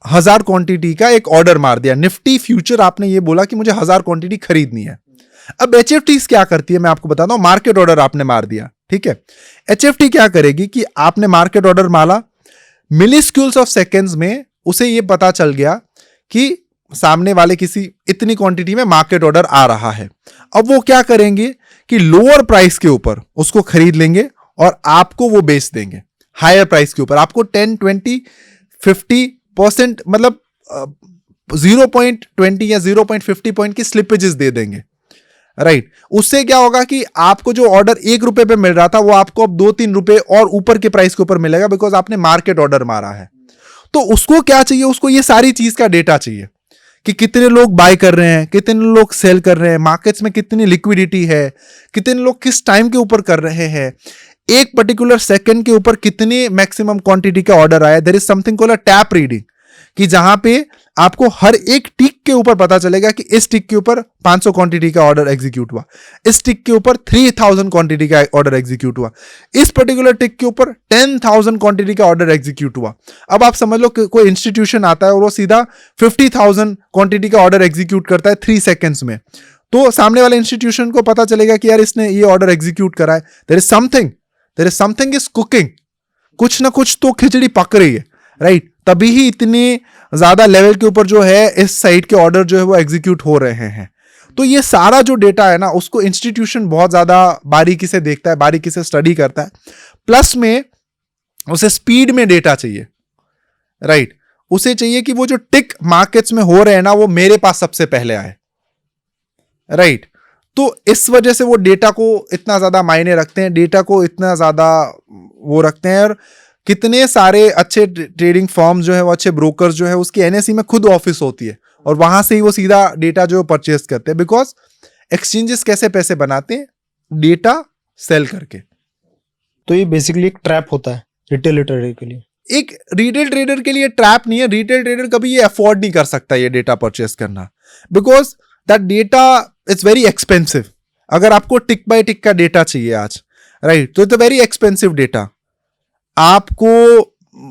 1000 क्वांटिटी का एक ऑर्डर मार दिया, निफ्टी फ्यूचर, आपने ये बोला कि मुझे 1000 क्वांटिटी खरीदनी है। अब HFT क्या करती है मैं आपको बताता हूं। मार्केट ऑर्डर आपने मार दिया, ठीक है। HFT क्या करेगी कि आपने मार्केट ऑर्डर मारा, मिलीस्क्यूल्स ऑफ सेकेंड्स में उसे ये पता चल गया कि सामने वाले किसी इतनी क्वांटिटी में मार्केट ऑर्डर आ रहा है। अब वो क्या करेंगे कि लोअर प्राइस के ऊपर उसको खरीद लेंगे और आपको वो बेच देंगे हायर प्राइस के ऊपर। आपको 10, 20, 50%, मतलब 0.20 या 0.50 पॉइंट की स्लिपेजेस दे देंगे, राइट। उससे क्या होगा कि आपको जो ऑर्डर 1 रुपए पे मिल रहा था, वो आपको अब 2-3 रुपए और ऊपर के प्राइस के ऊपर मिलेगा, बिकॉज आपने मार्केट ऑर्डर मारा है। तो उसको क्या चाहिए, उसको ये सारी चीज का डेटा चाहिए कि कितने लोग बाय कर रहे हैं, कितने लोग सेल कर रहे हैं, मार्केट्स में कितनी लिक्विडिटी है, कितने लोग किस टाइम के ऊपर कर रहे हैं, एक पर्टिकुलर सेकंड के ऊपर कितने मैक्सिमम क्वांटिटी का ऑर्डर आया। There is something called a tape reading, कि जहां पे आपको हर एक टिक के ऊपर पता चलेगा कि इस टिक के ऊपर 500 क्वांटिटी का ऑर्डर एग्जीक्यूट हुआ, इस टिक के ऊपर 3000 क्वांटिटी का ऑर्डर एग्जीक्यूट हुआ, इस पर्टिकुलर टिक के ऊपर 10,000 क्वांटिटी का ऑर्डर एग्जीक्यूट हुआ। अब आप समझ लो कि कोई इंस्टीट्यूशन आता है और वो सीधा 50,000 क्वांटिटी का ऑर्डर एग्जीक्यूट करता है 3 सेकेंड्स में, तो सामने वाले इंस्टीट्यूशन को पता चलेगा कि यार इसने ये ऑर्डर एग्जीक्यूट करा है, there is something is cooking, कुछ ना कुछ तो खिचड़ी पक रही है, राइट। तभी ही इतने ज्यादा लेवल के ऊपर जो है इस साइड के ऑर्डर जो है वो एग्जीक्यूट हो रहे हैं। तो ये सारा जो डेटा है ना, उसको इंस्टीट्यूशन बहुत ज्यादा बारीकी से देखता है, बारीकी से स्टडी करता है। प्लस में उसे स्पीड में डेटा चाहिए, राइट। उसे चाहिए कि वो जो टिक मार्केट्स में हो रहे हैं ना, वो मेरे पास सबसे पहले आए, राइट। तो इस वजह से वो डेटा को इतना ज्यादा मायने रखते हैं, डेटा को इतना ज्यादा वो रखते हैं। और कितने सारे अच्छे ट्रेडिंग फर्म्स जो है, वो अच्छे ब्रोकर्स जो है, उसकी एनएसई में खुद ऑफिस होती है और वहां से ही वो सीधा डेटा जो परचेज करते हैं। बिकॉज एक्सचेंजेस कैसे पैसे बनाते हैं? डेटा सेल करके। तो ये बेसिकली एक ट्रैप होता है रिटेल ट्रेडर के लिए। एक रिटेल ट्रेडर के लिए ट्रैप नहीं है। रिटेल ट्रेडर कभी ये अफोर्ड नहीं कर सकता ये डेटा परचेस करना, because that data it's very expensive. अगर आपको टिक बाय टिक का डेटा चाहिए आज, राइट, तो it's a very expensive data. आपको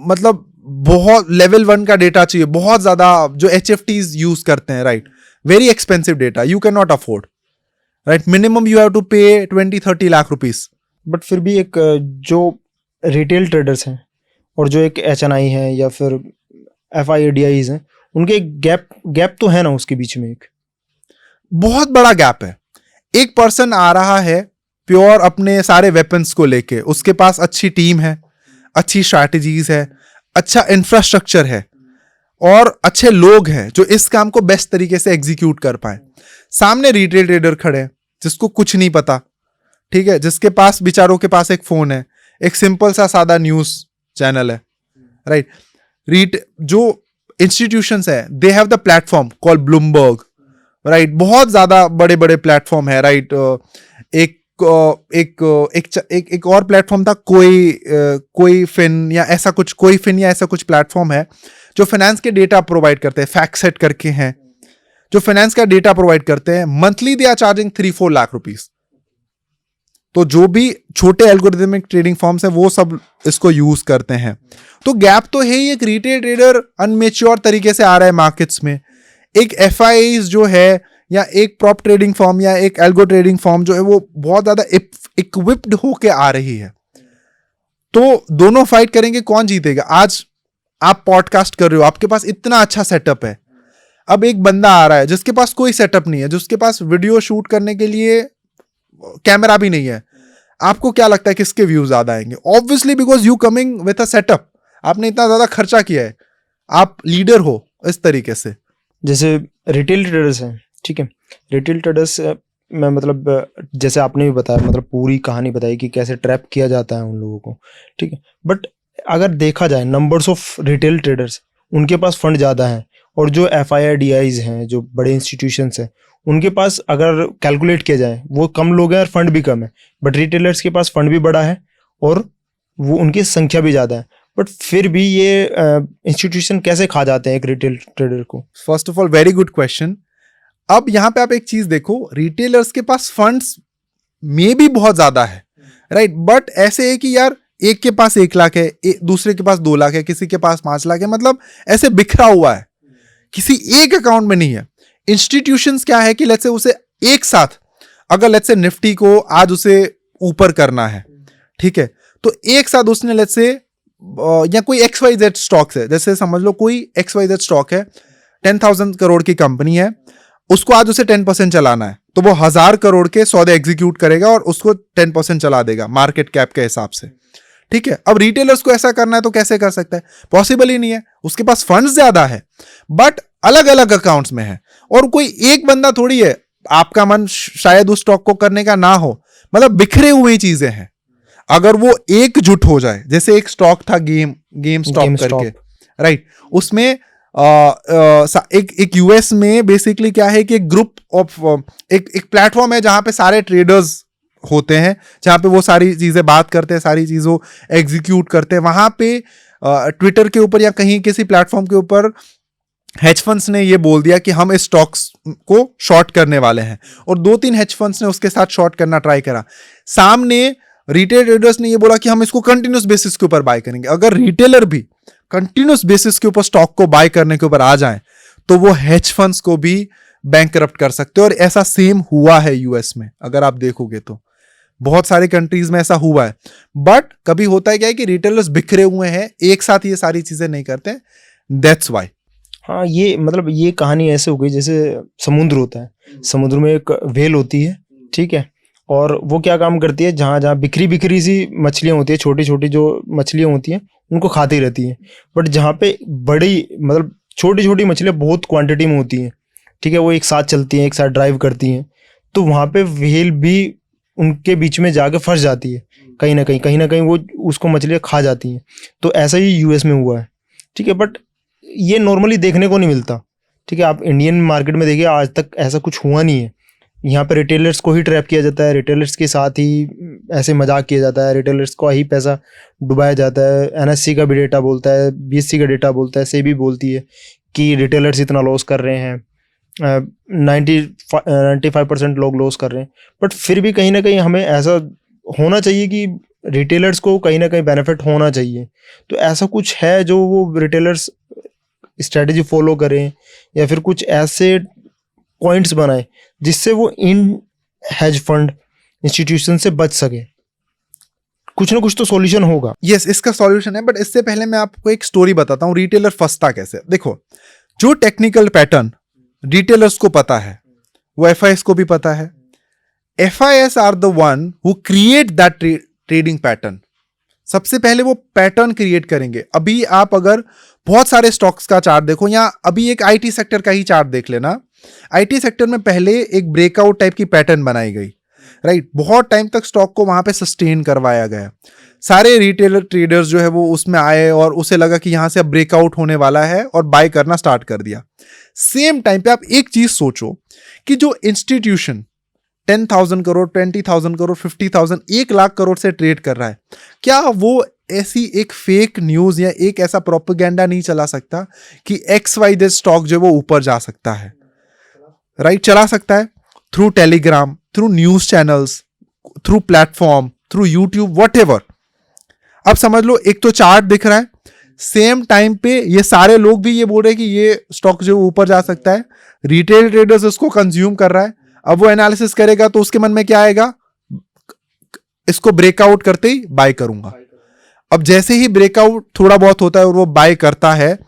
मतलब बहुत लेवल 1 का डेटा चाहिए, बहुत ज्यादा, जो HFTs यूज करते हैं, right, very expensive data, you can not afford, right. Minimum you have to pay 20-30 lakh rupees. But फिर भी एक जो रिटेल ट्रेडर्स हैं और जो एक HNI है या फिर FIDIs हैं, उनके एक गैप तो है ना उसके बीच में, एक बहुत बड़ा गैप है। एक पर्सन आ रहा है प्योर अपने सारे वेपन्स को लेके, उसके पास अच्छी टीम है, अच्छी स्ट्रैटेजीज है, अच्छा इंफ्रास्ट्रक्चर है और अच्छे लोग हैं जो इस काम को बेस्ट तरीके से एग्जीक्यूट कर पाए। सामने रिटेल ट्रेडर खड़े हैं जिसको कुछ नहीं पता, ठीक है, जिसके पास बेचारों के पास एक फोन है, एक सिंपल सा सादा न्यूज चैनल है, राइट। जो इंस्टीट्यूशंस है, they have the platform called Bloomberg, right, बहुत ज्यादा बड़े बड़े प्लेटफॉर्म है, राइट। एक और प्लेटफॉर्म था, कोई फिन या ऐसा कुछ प्लेटफॉर्म है जो फाइनेंस के डेटा प्रोवाइड करते हैं, फैक्टसेट करके हैं, जो फाइनेंस का डेटा प्रोवाइड करते हैं। Monthly they are charging 3-4 lakh rupees. तो जो भी छोटे एल्गोरिथमिक ट्रेडिंग फॉर्म्स हैं, वो सब इसको यूज करते हैं। तो गैप तो है ही। एक रिटेल ट्रेडर अनमेच्योर तरीके से आ रहा है मार्केट्स में, एक FIs जो है या एक प्रॉप ट्रेडिंग फॉर्म या एक एल्गो ट्रेडिंग फॉर्म जो है, वो बहुत ज्यादा इक्विप्ड होके आ रही है। तो दोनों फाइट करेंगे, कौन जीतेगा? आज आप पॉडकास्ट कर रहे हो, आपके पास इतना अच्छा सेटअप है। अब एक बंदा आ रहा है जिसके पास कोई सेटअप नहीं है, जिसके पास वीडियो शूट करने के लिए कैमरा भी नहीं है। आपको क्या लगता है किसके व्यूज ज्यादा आएंगे? Obviously because you coming with a setup, आपने इतना ज्यादा खर्चा किया है, आप लीडर हो इस तरीके से। जैसे रिटेल ट्रेडर्स हैं, ठीक है, रिटेल ट्रेडर्स में मतलब जैसे आपने भी बताया, मतलब पूरी कहानी बताई कि कैसे ट्रैप किया जाता है उन लोगों को, ठीक है। बट अगर देखा जाए नंबर्स ऑफ रिटेल ट्रेडर्स, उनके पास फंड ज़्यादा है, और जो FIDIs हैं, जो बड़े इंस्टीट्यूशंस हैं, उनके पास अगर कैलकुलेट किया जाए वो कम लोग हैं और फंड भी कम है। बट रिटेलर्स के पास फंड भी बड़ा है और वो उनकी संख्या भी ज़्यादा है, बट फिर भी ये इंस्टीट्यूशन कैसे खा जाते हैं एक रिटेल ट्रेडर को? First of all very good question. अब यहाँ पे आप एक चीज देखो, रिटेलर्स के पास फंड्स में भी बहुत ज्यादा है, राइट, बट ऐसे है कि यार एक के पास 1 लाख है, दूसरे के पास 2 लाख है, किसी के पास 5 लाख है, मतलब ऐसे बिखरा हुआ है, किसी एक अकाउंट में नहीं है। इंस्टीट्यूशंस क्या है कि लेट्स से उसे एक साथ, अगर लेट्स से निफ्टी को आज उसे ऊपर करना है, ठीक है, तो एक साथ उसने लेट्स से या कोई XYZ स्टॉक्स है, जैसे समझ लो कोई XYZ स्टॉक है, 10,000 करोड़ की कंपनी है, उसको आज उसे 10% चलाना है, तो वो 1000 करोड़ के सौदे एग्जीक्यूट करेगा और उसको 10% चला देगा मार्केट कैप के हिसाब से, ठीक है। अब रिटेलर्स को ऐसा करना है तो कैसे कर सकता है? पॉसिबल ही नहीं है। उसके पास फंड्स ज्यादा है बट अलग अलग अकाउंट्स में है, और कोई एक बंदा थोड़ी है। आपका मन शायद उस स्टॉक को करने का ना हो, मतलब बिखरे हुए चीजें हैं। अगर वो एकजुट हो जाए, जैसे एक स्टॉक था गेम स्टॉक करके, राइट, उसमें एक US में बेसिकली क्या है कि एक ग्रुप ऑफ एक प्लेटफॉर्म है जहां पे सारे ट्रेडर्स होते हैं, जहां पे वो सारी चीजें बात करते हैं, सारी चीजों एग्जीक्यूट करते हैं। वहां पे ट्विटर के ऊपर या कहीं किसी प्लेटफॉर्म के ऊपर हेज फंड्स ने ये बोल दिया कि हम इस स्टॉक्स को शॉर्ट करने वाले हैं, और 2-3 हेज फंड्स ने उसके साथ शॉर्ट करना ट्राई करा। सामने रिटेल ट्रेडर्स ने ये बोला कि हम इसको कंटिन्यूस बेसिस के ऊपर बाय करेंगे। अगर रिटेलर भी कंटिन्यूस बेसिस के ऊपर स्टॉक को बाय करने के ऊपर आ जाएं तो वो हेज फंड्स को भी बैंकरप्ट कर सकते हैं, और ऐसा सेम हुआ है US में। अगर आप देखोगे तो बहुत सारे कंट्रीज में ऐसा हुआ है। बट कभी होता है क्या है कि रिटेलर्स बिखरे हुए हैं, एक साथ ये सारी चीजें नहीं करते, दैट्स वाई। हाँ, ये मतलब ये कहानी ऐसे हो गई जैसे समुद्र होता है, समुद्र में एक व्हेल होती है, ठीक है, और वो क्या काम करती है, जहाँ जहाँ बिखरी सी मछलियाँ होती है, छोटी छोटी जो मछलियाँ होती हैं उनको खाती रहती हैं। बट जहाँ पे बड़ी मतलब छोटी छोटी मछलियाँ बहुत क्वांटिटी में होती हैं, ठीक है, वो एक साथ चलती हैं, एक साथ ड्राइव करती हैं, तो वहाँ पे व्हेल भी उनके बीच में जाके फंस जाती है, कहीं ना कहीं वो उसको मछलियाँ खा जाती हैं। तो ऐसा ही यूएस में हुआ है, ठीक है। बट ये नॉर्मली देखने को नहीं मिलता, ठीक है। आप इंडियन मार्केट में देखिए, आज तक ऐसा कुछ हुआ नहीं है। यहाँ पे रिटेलर्स को ही ट्रैप किया जाता है, रिटेलर्स के साथ ही ऐसे मजाक किया जाता है, रिटेलर्स को ही पैसा डुबाया जाता है। एनएससी का भी डेटा बोलता है, बीएससी का डेटा बोलता है, सेबी बोलती है कि रिटेलर्स इतना लॉस कर रहे हैं, 95% लोग लॉस कर रहे हैं। बट फिर भी कहीं ना कहीं हमें ऐसा होना चाहिए कि रिटेलर्स को कहीं ना कहीं बेनिफिट होना चाहिए। तो ऐसा कुछ है जो वो रिटेलर्स स्ट्रेटजी फॉलो करें, या फिर कुछ ऐसे पॉइंट्स बनाए जिससे वो इन हेज फंड इंस्टीट्यूशन से बच सके। कुछ ना कुछ तो सॉल्यूशन होगा। यस, इसका सॉल्यूशन है, बट इससे पहले मैं आपको एक स्टोरी बताता हूँ रिटेलर फंसता कैसे। देखो, जो टेक्निकल पैटर्न रिटेलर्स को पता है वो एफआईएस को भी पता है। FIs are the one who create that trading pattern. सबसे पहले वो पैटर्न क्रिएट करेंगे। अभी आप अगर बहुत सारे स्टॉक्स का चार्ट देखो, या अभी एक आईटी सेक्टर का ही चार्ट देख लेना, आईटी सेक्टर में पहले एक ब्रेकआउट टाइप की पैटर्न बनाई गई, राइट। बहुत टाइम तक स्टॉक को वहां पे सस्टेन करवाया गया। सारे रिटेलर ट्रेडर्स जो है वो उसमें आए और उसे लगा कि यहां से अब ब्रेकआउट होने वाला है और बाय करना स्टार्ट कर दिया। सेम टाइम पे आप एक चीज सोचो कि जो इंस्टीट्यूशन 10,000 करोड़, 20,000 करोड़, 50,000, 1 लाख करोड़ से ट्रेड कर रहा है, क्या वो ऐसी एक फेक न्यूज या एक ऐसा प्रोपेगेंडा नहीं चला सकता कि XYZ स्टॉक जो वो ऊपर जा सकता है, राइट? चला सकता है through Telegram, through news channels, through platform, through YouTube, whatever. अब समझ लो, एक तो चार्ट दिख रहा है, सेम टाइम पे ये सारे लोग भी ये बोल रहे हैं कि ये स्टॉक जो ऊपर जा सकता है, रिटेल ट्रेडर्स इसको कंज्यूम कर रहा है। अब वो एनालिसिस करेगा तो उसके मन में क्या आएगा, इसको ब्रेकआउट करते ही बाय करूंगा। अब जैसे ही ब्रेकआउट थोड़ा बहुत होता है और वो बाय करता है,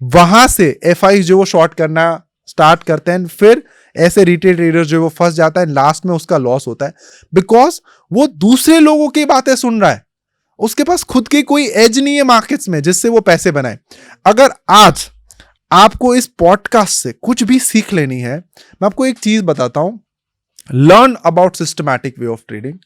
वहां से एफआई जो वो शॉर्ट करना स्टार्ट करते हैं, फिर ऐसे रिटेल ट्रेडर्स जो वो फंस जाता है, लास्ट में उसका लॉस होता है, बिकॉज वो दूसरे लोगों की बातें सुन रहा है, उसके पास खुद की कोई एज नहीं है मार्केट्स में जिससे वो पैसे बनाए। अगर आज आपको इस पॉडकास्ट से कुछ भी सीख लेनी है, मैं आपको एक चीज बताता हूं, learn about systematic way of trading,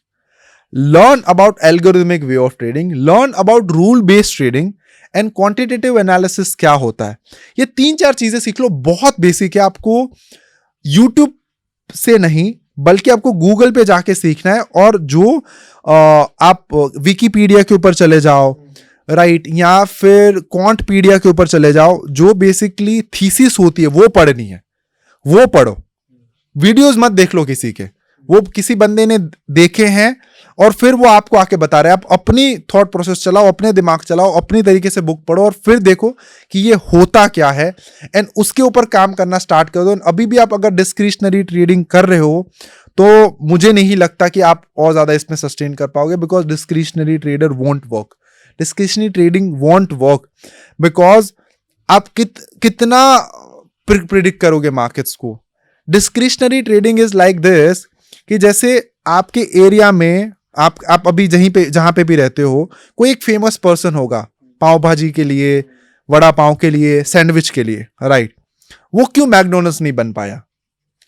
learn about algorithmic way of trading, learn about rule based trading and quantitative analysis क्या होता है। ये 3-4 चीजें सीख लो, बहुत बेसिक है। आपको YouTube से नहीं बल्कि आपको Google पे जाके सीखना है, और जो आप विकीपीडिया के ऊपर चले जाओ, राइट, या फिर क्वांटपीडिया के ऊपर चले जाओ, जो बेसिकली थीसिस होती है वो पढ़नी है, वो पढ़ो। वीडियोस मत देख लो किसी के, वो किसी बंदे ने देखे हैं और फिर वो आपको आके बता रहे हैं। आप अपनी थॉट प्रोसेस चलाओ, अपने दिमाग चलाओ, अपनी तरीके से बुक पढ़ो और फिर देखो कि ये होता क्या है, एंड उसके ऊपर काम करना स्टार्ट कर दो। अभी भी आप अगर डिस्क्रिशनरी ट्रेडिंग कर रहे हो तो मुझे नहीं लगता कि आप और ज्यादा इसमें सस्टेन कर पाओगे, because discretionary trader won't work, discretionary trading won't work, because आप कितना प्रिडिक्ट करोगे मार्केट्स को। Discretionary trading is like this कि जैसे आपके एरिया में आप अभी जहां पे भी रहते हो, कोई एक फेमस पर्सन होगा पाव भाजी के लिए, वड़ा पाव के लिए, सैंडविच के लिए, राइट। वो क्यों मैकडोनल्ड्स नहीं बन पाया?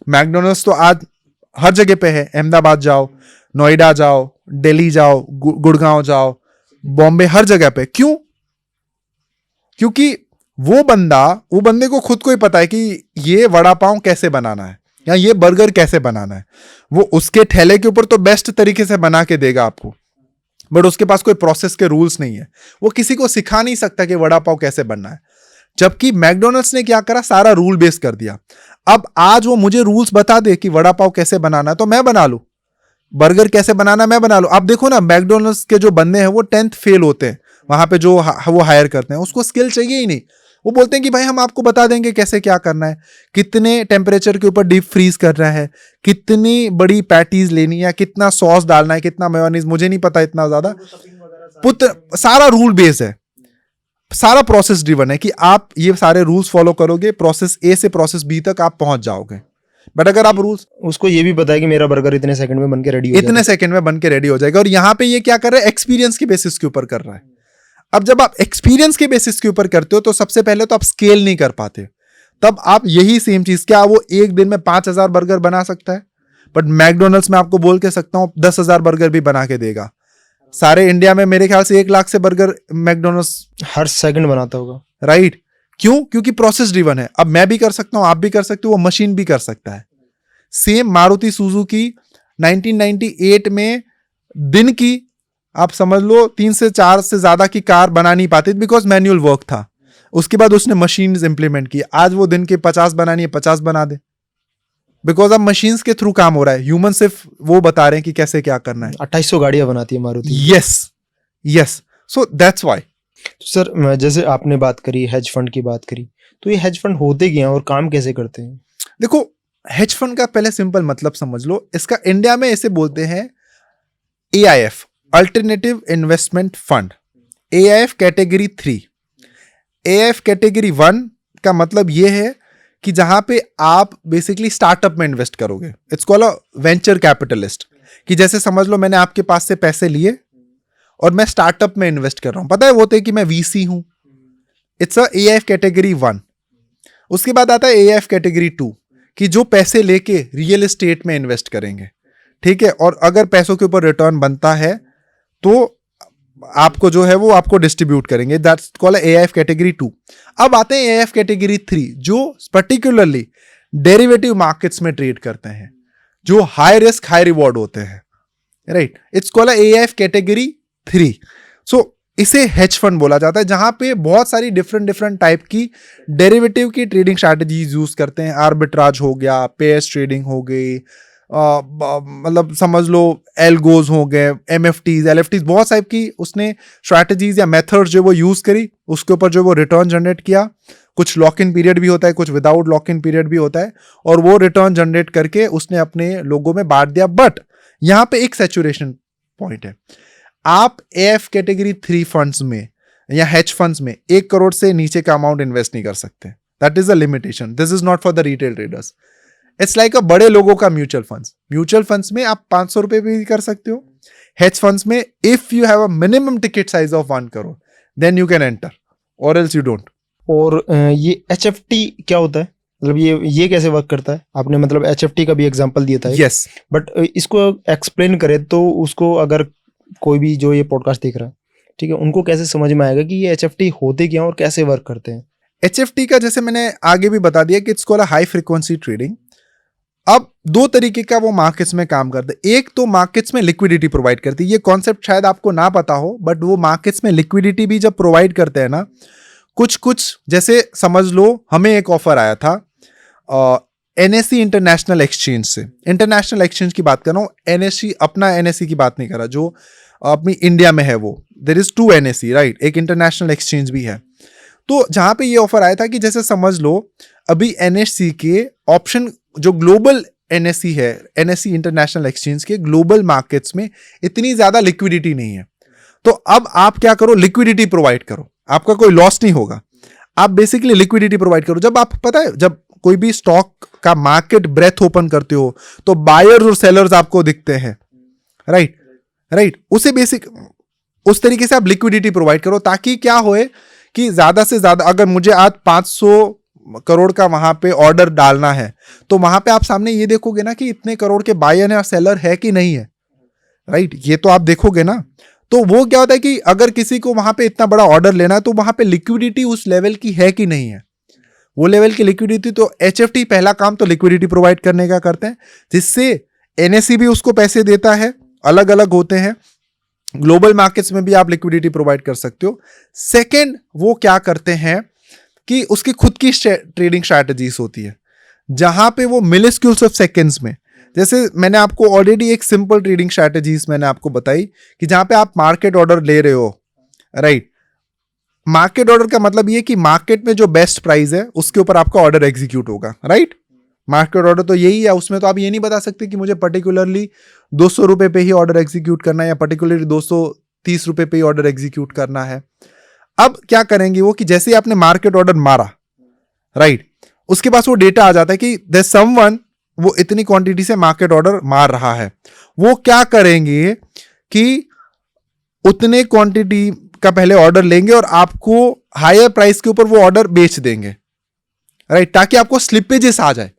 मैकडोनल्ड्स तो आज हर जगह पे है। अहमदाबाद जाओ, नोएडा जाओ, दिल्ली जाओ, गुड़गांव जाओ, बॉम्बे, हर जगह पे। क्यों? क्योंकि वो बंदे को खुद को ही पता है कि ये वड़ा पाव कैसे बनाना है या ये बर्गर कैसे बनाना है। वो उसके ठेले के ऊपर तो बेस्ट तरीके से बना के देगा आपको, बट उसके पास कोई प्रोसेस के रूल्स नहीं है। वो किसी को सिखा नहीं सकता कि वड़ा पाव कैसे बनना है। जबकि मैकडोनल्ड्स ने क्या करा, सारा रूल बेस कर दिया। अब आज वो मुझे रूल्स बता दे कि वड़ा पाव कैसे बनाना है तो मैं बना लूं, बर्गर कैसे बनाना मैं बना लूं। आप देखो ना, मैकडोनल्ड्स के जो बंदे हैं वो 10th फेल होते हैं वहां पे, जो वो हायर करते हैं, उसको स्किल चाहिए ही नहीं। वो बोलते हैं कि भाई हम आपको बता देंगे कैसे क्या करना है, कितने टेम्परेचर के ऊपर डीप फ्रीज करना है, कितनी बड़ी पैटीज लेनी है, कितना सॉस डालना है, कितना मेयोनीज, मुझे नहीं पता इतना ज्यादा। सारा रूल बेस्ड है, सारा प्रोसेस ड्रिवन है कि आप ये सारे रूल्स फॉलो करोगे, प्रोसेस ए से प्रोसेस बी तक आप पहुंच जाओगे, बट अगर आप रूल्स, उसको ये भी पता है कि मेरा बर्गर इतने सेकंड में बन के रेडी हो जाएगा। इतने सेकंड में बन के रेडी हो जाएगा। और यहाँ पे ये क्या कर रहा है, एक्सपीरियंस के बेसिस के ऊपर कर रहा है। अब जब आप एक्सपीरियंस के बेसिस के ऊपर करते हो तो सबसे पहले तो आप स्केल नहीं कर पाते। तब आप यही सेम चीज, क्या वो एक दिन में 5,000 बर्गर बना सकता है? बट मैकडोनल्ड्स में आपको बोल के सकता हूं 10,000 बर्गर भी बना के देगा। सारे इंडिया में मेरे ख्याल से 1 लाख से बर्गर मैकडोनल्ड्स हर सेकंड बनाता होगा। राइट। क्यों? क्योंकि प्रोसेस ड्रिवन है। अब मैं भी कर सकता हूं, आप भी कर सकते हो, वो मशीन भी कर सकता है। सेम मारुति सुजुकी 1998 में दिन की आप समझ लो 3 से 4 से ज्यादा की कार बना नहीं पाती बिकॉज मैनुअल वर्क था। उसके बाद उसने मशीन इंप्लीमेंट की, आज वो दिन के 50 बनानी है 50 बना दे, बिकॉज अब मशीन्स के थ्रू काम हो रहा है। ह्यूमन सिर्फ वो बता रहे हैं कि कैसे क्या करना है। 2800 गाड़ियां बनाती है Maruti. Yes, so that's why. तो सर, जैसे आपने बात करी हेज फंड की बात करी, तो ये हेज फंड होते क्या हैं और काम कैसे करते हैं? देखो, हेज फंड का पहले सिंपल मतलब समझ लो। इसका इंडिया में इसे बोलते हैं AIF, alternative investment fund. AIF category 3। AIF category 1 का मतलब ये है कि जहां पे आप बेसिकली स्टार्टअप में इन्वेस्ट करोगे। It's called a venture capitalist. कि जैसे समझ लो मैंने आपके पास से पैसे लिए और मैं स्टार्टअप में इन्वेस्ट कर रहा हूं। पता है वो कि मैं VC हूं। It's a AIF category 1। उसके बाद आता है AIF कैटेगरी 2 कि जो पैसे लेके रियल एस्टेट में इन्वेस्ट करेंगे, ठीक है, और अगर पैसों के ऊपर रिटर्न बनता है तो आपको जो है वो आपको डिस्ट्रीब्यूट करेंगे। That's called AIF category 2। अब आते हैं AIF कैटेगरी 3 जो पर्टिकुलरली डेरिवेटिव मार्केट्स में ट्रेड करते हैं, जो हाई रिस्क हाई रिवॉर्ड होते हैं, right. It's called AIF category 3। सो इसे हेज फंड बोला जाता है, जहां पे बहुत सारी डिफरेंट टाइप की डेरिवेटिव की ट्रेडिंग स्ट्रैटेजीज यूज करते हैं। आर्बिट्राज हो गया, पेयर्स ट्रेडिंग हो गई, मतलब समझ लो एल्गोज हो गए, MFTs, LFTs, बहुत टाइप की उसने स्ट्रैटेजीज या मेथड्स जो वो यूज करी, उसके ऊपर जो वो रिटर्न जनरेट किया। कुछ लॉक इन पीरियड भी होता है, कुछ विदाउट लॉक इन पीरियड भी होता है, और वो रिटर्न जनरेट करके उसने अपने लोगों में बांट दिया। बट यहाँ पे एक सैचुरेशन पॉइंट है। आप AIF कैटेगरी 3 फंड्स में या हेज फंड्स में 1 करोड़ से नीचे का अमाउंट इन्वेस्ट नहीं कर सकते। That is a limitation. This is not for the retail traders. It's like अ बड़े लोगों का म्यूचुअल फंड्स में आप 500 रुपए भी कर सकते हो। हेज फंड्स में if you have a minimum ticket size of 1 crore then you can enter, और एल्स यू डोंट। और ये HFT क्या होता है, मतलब ये कैसे वर्क करता है? आपने मतलब HFT का भी एग्जांपल दिया था। यस, बट इसको एक्सप्लेन करें तो उसको अगर कोई भी जो ये पॉडकास्ट देख रहा है, ठीक है, उनको कैसे समझ में आएगा कि ये HFT होते क्या और कैसे वर्क करते हैं? HFT का जैसे मैंने आगे भी बता दिया कि it's called high frequency trading. अब 2 तरीके का वो मार्केट्स में काम करते हैं। एक तो मार्केट्स में लिक्विडिटी प्रोवाइड करती है। ये कॉन्सेप्ट शायद आपको ना पता हो, बट वो मार्केट्स में लिक्विडिटी भी जब प्रोवाइड करते हैं ना, कुछ जैसे समझ लो हमें एक ऑफर आया था NSE इंटरनेशनल एक्सचेंज से। इंटरनेशनल एक्सचेंज की बात कर रहा हूँ, NSE अपना NSE की बात नहीं कर रहा, जो अपनी इंडिया में है वो। देयर इज 2 NSE, राइट, एक इंटरनेशनल एक्सचेंज भी है। तो जहां पे ये ऑफर आया था कि जैसे समझ लो अभी NSE के ऑप्शन जो ग्लोबल NSE है, NSE इंटरनेशनल एक्सचेंज के ग्लोबल मार्केट्स में इतनी ज्यादा लिक्विडिटी नहीं है। तो अब आप क्या करो, लिक्विडिटी प्रोवाइड करो, आपका कोई लॉस नहीं होगा। आप बेसिकली लिक्विडिटी प्रोवाइड करो। जब आप पता है, जब कोई भी स्टॉक का मार्केट ब्रेथ ओपन करते हो तो बायर्स और सेलर्स आपको दिखते हैं, राइट। उसे बेसिक उस तरीके से आप लिक्विडिटी प्रोवाइड करो, ताकि क्या होए कि ज्यादा से ज्यादा, अगर मुझे आज 500 करोड़ का वहां पे ऑर्डर डालना है तो वहां पे आप सामने ये देखोगे ना कि इतने करोड़ के बायर या सेलर है कि नहीं है, राइट, ये तो आप देखोगे ना। तो वो क्या होता है कि अगर किसी को वहां पे इतना बड़ा ऑर्डर लेना है तो वहां पे लिक्विडिटी उस लेवल की है कि नहीं है, वो लेवल की लिक्विडिटी। तो HFT पहला काम तो लिक्विडिटी प्रोवाइड करने का करते हैं, जिससे NSE भी उसको पैसे देता है, अलग अलग होते हैं। ग्लोबल मार्केट्स में भी आप लिक्विडिटी प्रोवाइड कर सकते हो। सेकेंड, वो क्या करते हैं कि उसकी खुद की ट्रेडिंग स्ट्रैटेजीज होती है, जहां पे वो मिलिस्क्यूल्स ऑफ सेकेंड्स में, जैसे मैंने आपको ऑलरेडी एक सिंपल ट्रेडिंग स्ट्रैटेजीज मैंने आपको बताई कि जहां पे आप मार्केट ऑर्डर ले रहे हो, राइट। मार्केट ऑर्डर का मतलब ये कि मार्केट में जो बेस्ट प्राइस है उसके ऊपर आपका ऑर्डर एग्जीक्यूट होगा, राइट। मार्केट ऑर्डर तो यही है, उसमें तो आप ये नहीं बता सकते कि मुझे पर्टिकुलरली 200 रुपए पे ही ऑर्डर एग्जीक्यूट करना है या पर्टिकुलरली 230 रुपए पे ही ऑर्डर एग्जीक्यूट करना है। अब क्या करेंगे वो कि जैसे आपने मार्केट ऑर्डर मारा, राइट, उसके पास वो डेटा आ जाता है कि देयर समवन वो इतनी क्वांटिटी से मार्केट ऑर्डर मार रहा है, वो क्या करेंगे कि उतने क्वांटिटी का पहले ऑर्डर लेंगे और आपको हायर प्राइस के ऊपर वो ऑर्डर बेच देंगे, राइट, ताकि आपको स्लिपेजेस आ जाए,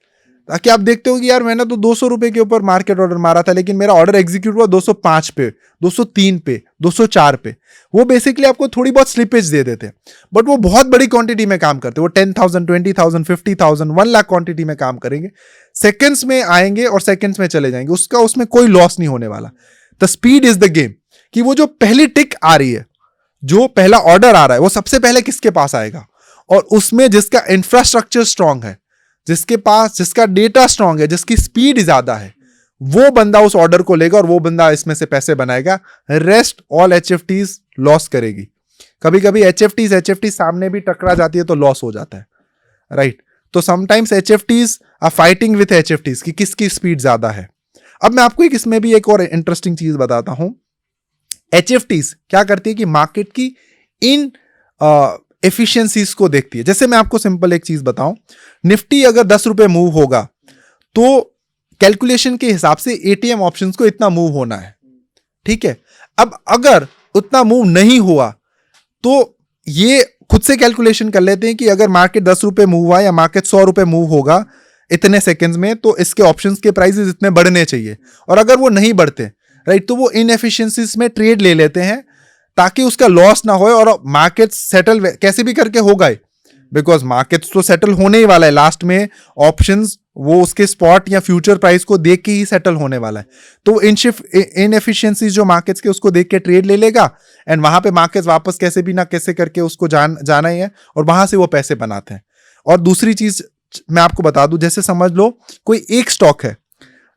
ताकि आप देखते हो कि यार मैंने तो 200 रुपए के ऊपर मार्केट ऑर्डर मारा था लेकिन मेरा ऑर्डर एग्जीक्यूट हुआ 205 पे, 203 पे, 204 पे। वो बेसिकली आपको थोड़ी बहुत स्लिपेज दे देते हैं, बट वो बहुत बड़ी क्वांटिटी में काम करते हैं। वो 10,000, 20,000, 50,000, 1 लाख क्वांटिटी में काम करेंगे, सेकेंड्स में आएंगे और सेकेंड्स में चले जाएंगे, उसमें कोई लॉस नहीं होने वाला। The speed is the game, कि वो जो पहली टिक आ रही है, जो पहला ऑर्डर आ रहा है, वो सबसे पहले किसके पास आएगा, और उसमें जिसका इंफ्रास्ट्रक्चर स्ट्रांग है, जिसका डेटा स्ट्रांग है, जिसकी स्पीड ज्यादा है, वो बंदा उस ऑर्डर को लेगा और वो बंदा इसमें से पैसे बनाएगा। रेस्ट ऑल एचएफटीज लॉस करेगी। कभी कभी एचएफटी सामने भी टकरा जाती है तो लॉस हो जाता है, राइट। तो समटाइम्स एचएफटीज आर फाइटिंग विथ एचएफटीज कि किसकी स्पीड ज्यादा है। अब मैं आपको इसमें भी एक और इंटरेस्टिंग चीज बताता हूं। एचएफटीज क्या करती है कि मार्केट की इन एफिशिएंसीज को देखती है। जैसे मैं आपको सिंपल एक चीज बताऊं, निफ्टी अगर 10 रुपए मूव होगा तो कैलकुलेशन के हिसाब से एटीएम ऑप्शंस को इतना मूव होना है, ठीक है। अब अगर उतना मूव नहीं हुआ तो ये खुद से कैलकुलेशन कर लेते हैं कि अगर मार्केट 10 रुपए मूव हुआ या मार्केट 100 रुपए मूव होगा इतने सेकंड्स में, तो इसके ऑप्शंस के प्राइसेस इतने बढ़ने चाहिए। और अगर वो नहीं बढ़ते, राइट, तो वो इनएफिशिएंसीज में ट्रेड ले लेते हैं ताकि उसका लॉस ना हो और मार्केट सेटल कैसे भी करके होगा, बिकॉज मार्केट तो सेटल होने ही वाला है। लास्ट में ऑप्शंस वो उसके स्पॉट या फ्यूचर प्राइस को देख के ही सेटल होने वाला है। तो इनएफिशिएंसीज जो मार्केट्स के उसको देख के ट्रेड ले लेगा एंड वहां पे मार्केट्स वापस कैसे भी ना कैसे करके उसको जाना ही है और वहां से वो पैसे बनाते हैं। और दूसरी चीज मैं आपको बता दूं, जैसे समझ लो कोई एक स्टॉक है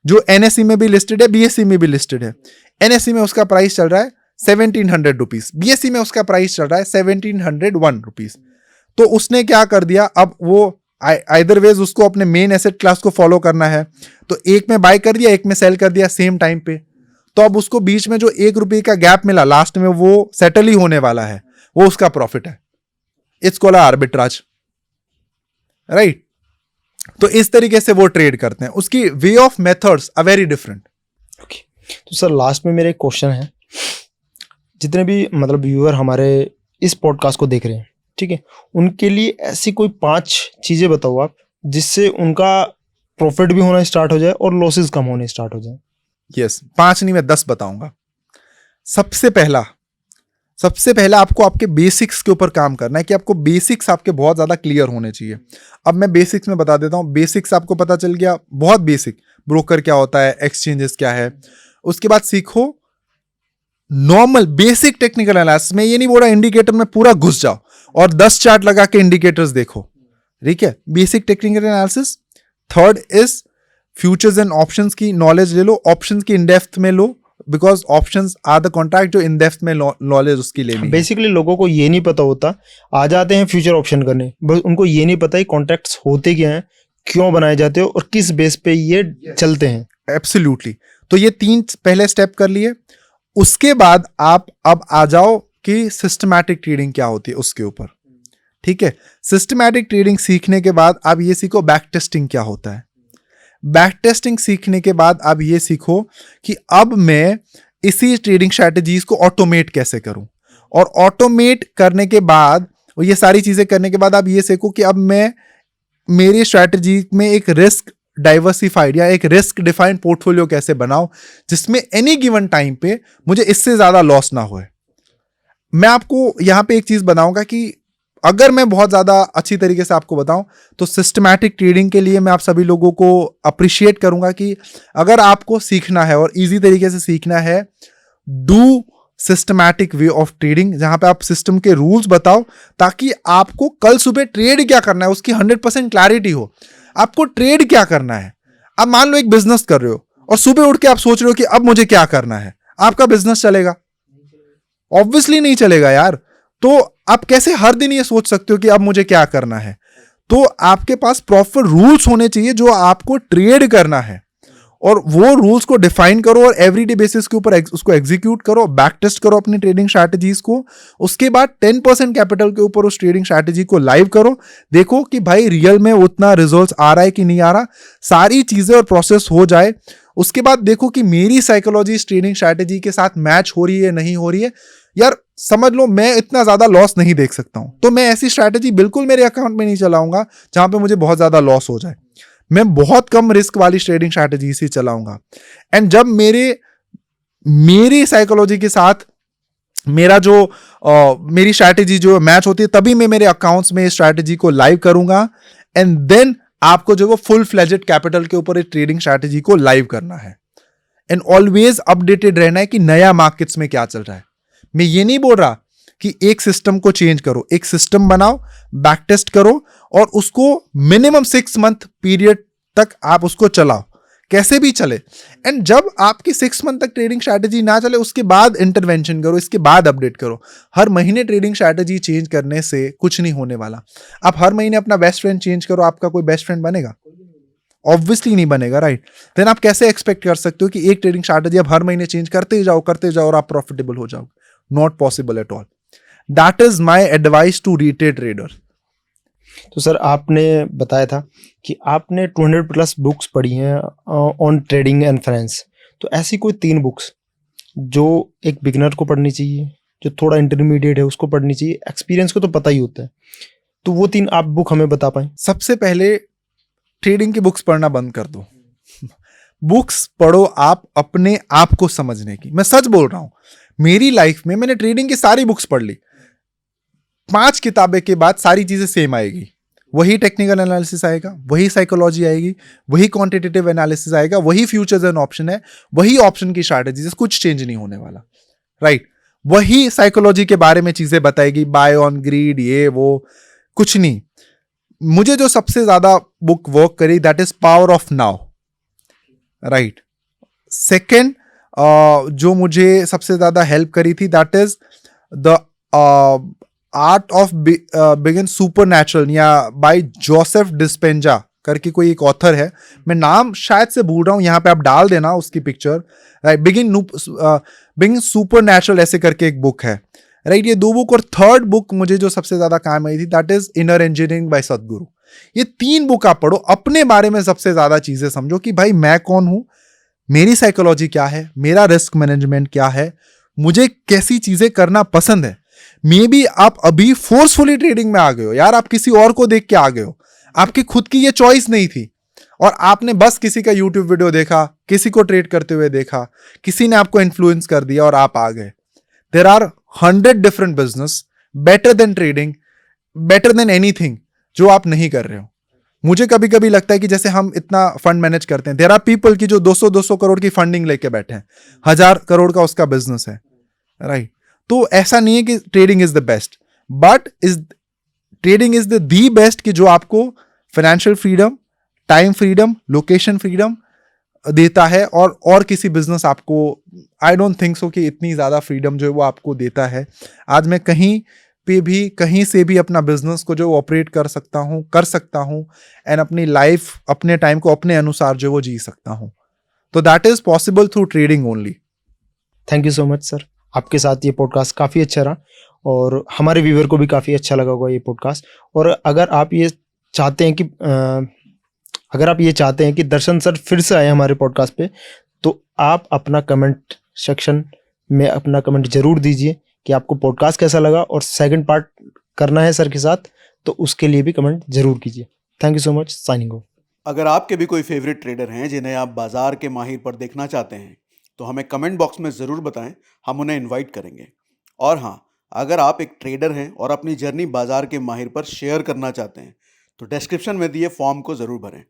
जो एनएसई में भी लिस्टेड है, बीएसई में भी लिस्टेड है। एनएसई में उसका प्राइस चल रहा है 1700 रुपीज, बीएसई में उसका प्राइस चल रहा है 1701 रुपीज। तो उसने क्या कर दिया, अब वो आइदर वेज उसको अपने मेन एसेट क्लास को फॉलो करना है, तो एक में बाय कर दिया, एक में सेल कर दिया सेम टाइम पे। तो अब उसको बीच में जो 1 रुपये का गैप मिला लास्ट में वो सेटल ही होने वाला है, वो उसका प्रॉफिट है। It's called arbitrage, right. तो इस तरीके से वो ट्रेड करते हैं। उसकी way of methods are very different. Okay, तो सर लास्ट में मेरा एक क्वेश्चन है, जितने भी मतलब व्यूअर हमारे इस पॉडकास्ट को देख रहे हैं, ठीक है, उनके लिए ऐसी कोई 5 चीजें बताओ आप जिससे उनका प्रॉफिट भी होना स्टार्ट हो जाए और लॉसेस कम होने स्टार्ट हो जाए। यस, 5 नहीं मैं 10 बताऊंगा। सबसे पहला आपको आपके बेसिक्स के ऊपर काम करना है कि आपको बेसिक्स आपके बहुत ज्यादा क्लियर होने चाहिए। अब मैं बेसिक्स में बता देता हूं। बेसिक्स आपको पता चल गया, बहुत बेसिक, ब्रोकर क्या होता है, एक्सचेंजेस क्या है। उसके बाद सीखो नॉर्मल बेसिक टेक्निकल एनालिसिस में। ये नहीं बोला इंडिकेटर में पूरा घुस जाओ और 10 चार्ट लगा के इंडिकेटर्स देखो, ठीक है। Basic technical analysis. Third is futures and options की नॉलेज ले लो, ऑप्शंस की इन डेप्थ में लो, because options are the contract जो इन डेप्थ में नॉलेज उसकी लेनी। बेसिकली लोगों को ये नहीं पता होता, आ जाते हैं फ्यूचर ऑप्शन करने, बस उनको ये नहीं पता है कॉन्ट्रैक्ट्स होते क्या हैं, क्यों बनाए जाते हो और किस बेस पे ये चलते हैं। एब्सोल्युटली। तो ये 3 पहले स्टेप कर लिए। उसके बाद आप अब आ जाओ कि सिस्टमैटिक ट्रेडिंग क्या होती है उसके ऊपर, ठीक है। सिस्टमैटिक ट्रेडिंग सीखने के बाद आप ये सीखो बैक टेस्टिंग क्या होता है। बैक टेस्टिंग सीखने के बाद आप ये सीखो कि अब मैं इसी ट्रेडिंग स्ट्रैटेजीज को ऑटोमेट कैसे करूं, और ऑटोमेट करने के बाद ये सारी चीजें करने के बाद आप ये सीखो कि अब मैं मेरी स्ट्रैटेजी में एक रिस्क डाइवर्सिफाइड या एक रिस्क डिफाइंड पोर्टफोलियो कैसे बनाऊं जिसमें एनी गिवन टाइम पे मुझे इससे ज्यादा लॉस ना होए। मैं आपको यहां पे एक चीज बताऊंगा कि अगर मैं बहुत ज्यादा अच्छी तरीके से आपको बताऊं तो सिस्टमैटिक ट्रेडिंग के लिए मैं आप सभी लोगों को अप्रिशिएट करूंगा कि अगर आपको सीखना है और इजी तरीके से सीखना है, do systematic way of trading, जहां पे आप सिस्टम के रूल्स बताओ ताकि आपको कल सुबह ट्रेड क्या करना है उसकी 100% क्लैरिटी हो। आपको ट्रेड क्या करना है। अब मान लो एक बिजनेस कर रहे हो और सुबह उठ के आप सोच रहे हो कि अब मुझे क्या करना है, आपका बिजनेस चलेगा? ऑब्वियसली नहीं चलेगा यार। तो आप कैसे हर दिन ये सोच सकते हो कि अब मुझे क्या करना है? तो आपके पास प्रॉपर रूल्स होने चाहिए जो आपको ट्रेड करना है, और वो रूल्स को डिफाइन करो और एवरीडे बेसिस के ऊपर उसको एग्जीक्यूट करो, बैक टेस्ट करो अपनी ट्रेडिंग स्ट्रैटेजीज को। उसके बाद 10% कैपिटल के ऊपर उस ट्रेडिंग स्ट्रैटेजी को लाइव करो, देखो कि भाई रियल में उतना रिजल्ट्स आ रहा है कि नहीं आ रहा, सारी चीजें और प्रोसेस हो जाए। उसके बाद देखो कि मेरी साइकोलॉजी इस ट्रेडिंग स्ट्रैटेजी के साथ मैच हो रही है नहीं हो रही है। यार समझ लो मैं इतना ज्यादा लॉस नहीं देख सकता हूं, तो मैं ऐसी स्ट्रैटेजी बिल्कुल मेरे अकाउंट में नहीं चलाऊंगा जहां पे मुझे बहुत ज्यादा लॉस हो जाए। मैं बहुत कम रिस्क वाली ट्रेडिंग स्ट्रैटेजी ही चलाऊंगा। एंड जब मेरी साइकोलॉजी के साथ मेरा जो मेरी स्ट्रैटेजी जो मैच होती है, तभी मैं मेरे अकाउंट्स में इस स्ट्रैटेजी को लाइव करूंगा। एंड देन आपको जो वो फुल फ्लेजेड कैपिटल के ऊपर इस ट्रेडिंग स्ट्रैटेजी को लाइव करना है। एंड ऑलवेज अपडेटेड रहना है कि नया मार्केट्स में क्या चल रहा है। मैं ये नहीं बोल रहा कि एक सिस्टम को चेंज करो, एक सिस्टम बनाओ, बैक टेस्ट करो और उसको मिनिमम 6 मंथ पीरियड तक आप उसको चलाओ, कैसे भी चले। एंड जब आपकी 6 मंथ तक ट्रेडिंग स्ट्रैटेजी ना चले उसके बाद इंटरवेंशन करो, इसके बाद अपडेट करो। हर महीने ट्रेडिंग स्ट्रैटेजी चेंज करने से कुछ नहीं होने वाला। आप हर महीने अपना बेस्ट फ्रेंड चेंज करो, आपका कोई बेस्ट फ्रेंड बनेगा? ऑब्वियसली नहीं बनेगा, राइट? देन आप कैसे एक्सपेक्ट कर सकते हो कि एक ट्रेडिंग स्ट्रैटेजी आप हर महीने चेंज करते जाओ और आप प्रॉफिटेबल हो जाओ? Not possible at all. That is my advice to retail trader. तो सर आपने बताया था कि आपने 200+ बुक्स पढ़ी हैं ऑन ट्रेडिंग एंड फाइनेंस, तो ऐसी कोई 3 बुक्स जो एक बिगिनर को पढ़नी चाहिए, जो थोड़ा इंटरमीडिएट है उसको पढ़नी चाहिए, एक्सपीरियंस को तो पता ही होता है, तो वो 3 आप बुक हमें बता पाएं? सबसे पहले ट्रेडिंग की बुक्स पढ़ना बंद कर दो। बुक्स पढ़ो आप अपने आप को समझने की। मैं सच बोल रहा हूं, मेरी लाइफ में मैंने ट्रेडिंग की सारी बुक्स पढ़ ली। 5 किताबें के बाद सारी चीजें सेम आएगी। वही टेक्निकल एनालिसिस आएगा, वही साइकोलॉजी आएगी, वही क्वांटिटेटिव एनालिसिस आएगा, वही फ्यूचर्स एंड ऑप्शन है, वही ऑप्शन की स्ट्रैटेजी, कुछ चेंज नहीं होने वाला, राइट? वही साइकोलॉजी के बारे में चीजें बताएगी, बाय ऑन ग्रीड, ये वो, कुछ नहीं। मुझे जो सबसे ज्यादा बुक वर्क करी that is power of now, right? Second जो मुझे सबसे ज्यादा हेल्प करी थी that is the art of begin supernatural, या बाय जोसेफ डिस्पेंजा करके कोई एक ऑथर है, मैं नाम शायद से भूल रहा हूं, यहां पे आप डाल देना उसकी पिक्चर, राइट? बिगिन सुपरनैचुरल ऐसे करके एक बुक है, राइट? ये 2 बुक। और थर्ड बुक मुझे जो सबसे ज्यादा काम आई थी that is inner engineering bye सदगुरु। ये 3 बुक आप पढ़ो, अपने बारे में सबसे ज्यादा चीजें समझो कि भाई मैं कौन हूं, मेरी साइकोलॉजी क्या है, मेरा रिस्क मैनेजमेंट क्या है, मुझे कैसी चीजें करना पसंद है। मे बी आप अभी फोर्सफुली ट्रेडिंग में आ गए हो, यार आप किसी और को देख के आ गए हो, आपकी खुद की ये चॉइस नहीं थी और आपने बस किसी का यूट्यूब वीडियो देखा, किसी को ट्रेड करते हुए देखा, किसी ने आपको इन्फ्लुएंस कर दिया और आप आ गए। There are 100 different business better than trading, better than anything जो आप नहीं कर रहे हो। मुझे कभी कभी लगता है कि जैसे हम इतना फंड मैनेज करते हैं, देयर आर पीपल की जो 200 करोड़ की फंडिंग लेके बैठे हैं, 1000 करोड़ का उसका बिजनेस है, राइट? तो ऐसा नहीं है कि trading is the best, but trading is the best कि जो आपको financial freedom, time freedom, location freedom देता है, और किसी बिजनेस आपको आई डोंट थिंक सो कि इतनी ज्यादा फ्रीडम जो है वो आपको देता है। आज मैं कहीं पे भी, कहीं से भी अपना बिजनेस को जो ऑपरेट कर सकता हूं एंड अपनी लाइफ, अपने टाइम को अपने अनुसार जो वो जी सकता हूं। तो that is possible through trading only. Thank you so much sir, आपके साथ ये पॉडकास्ट काफ़ी अच्छा रहा और हमारे व्यूअर को भी काफ़ी अच्छा लगा होगा ये पॉडकास्ट। और अगर आप ये चाहते हैं कि दर्शन सर फिर से आए हमारे पॉडकास्ट पे, तो आप अपना कमेंट सेक्शन में अपना कमेंट जरूर दीजिए कि आपको पॉडकास्ट कैसा लगा, और सेकंड पार्ट करना है सर के साथ, तो उसके लिए भी कमेंट जरूर कीजिए। Thank you so much, signing off. अगर आपके भी कोई फेवरेट ट्रेडर हैं जिन्हें आप बाजार के माहिर पर देखना चाहते हैं तो हमें कमेंट बॉक्स में ज़रूर बताएं, हम उन्हें इनवाइट करेंगे। और हाँ, अगर आप एक ट्रेडर हैं और अपनी जर्नी बाजार के माहिर पर शेयर करना चाहते हैं तो डिस्क्रिप्शन में दिए फॉर्म को ज़रूर भरें।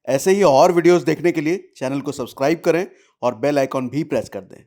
ऐसे ही और वीडियोस देखने के लिए चैनल को सब्सक्राइब करें और बेल आइकॉन भी प्रेस कर दें।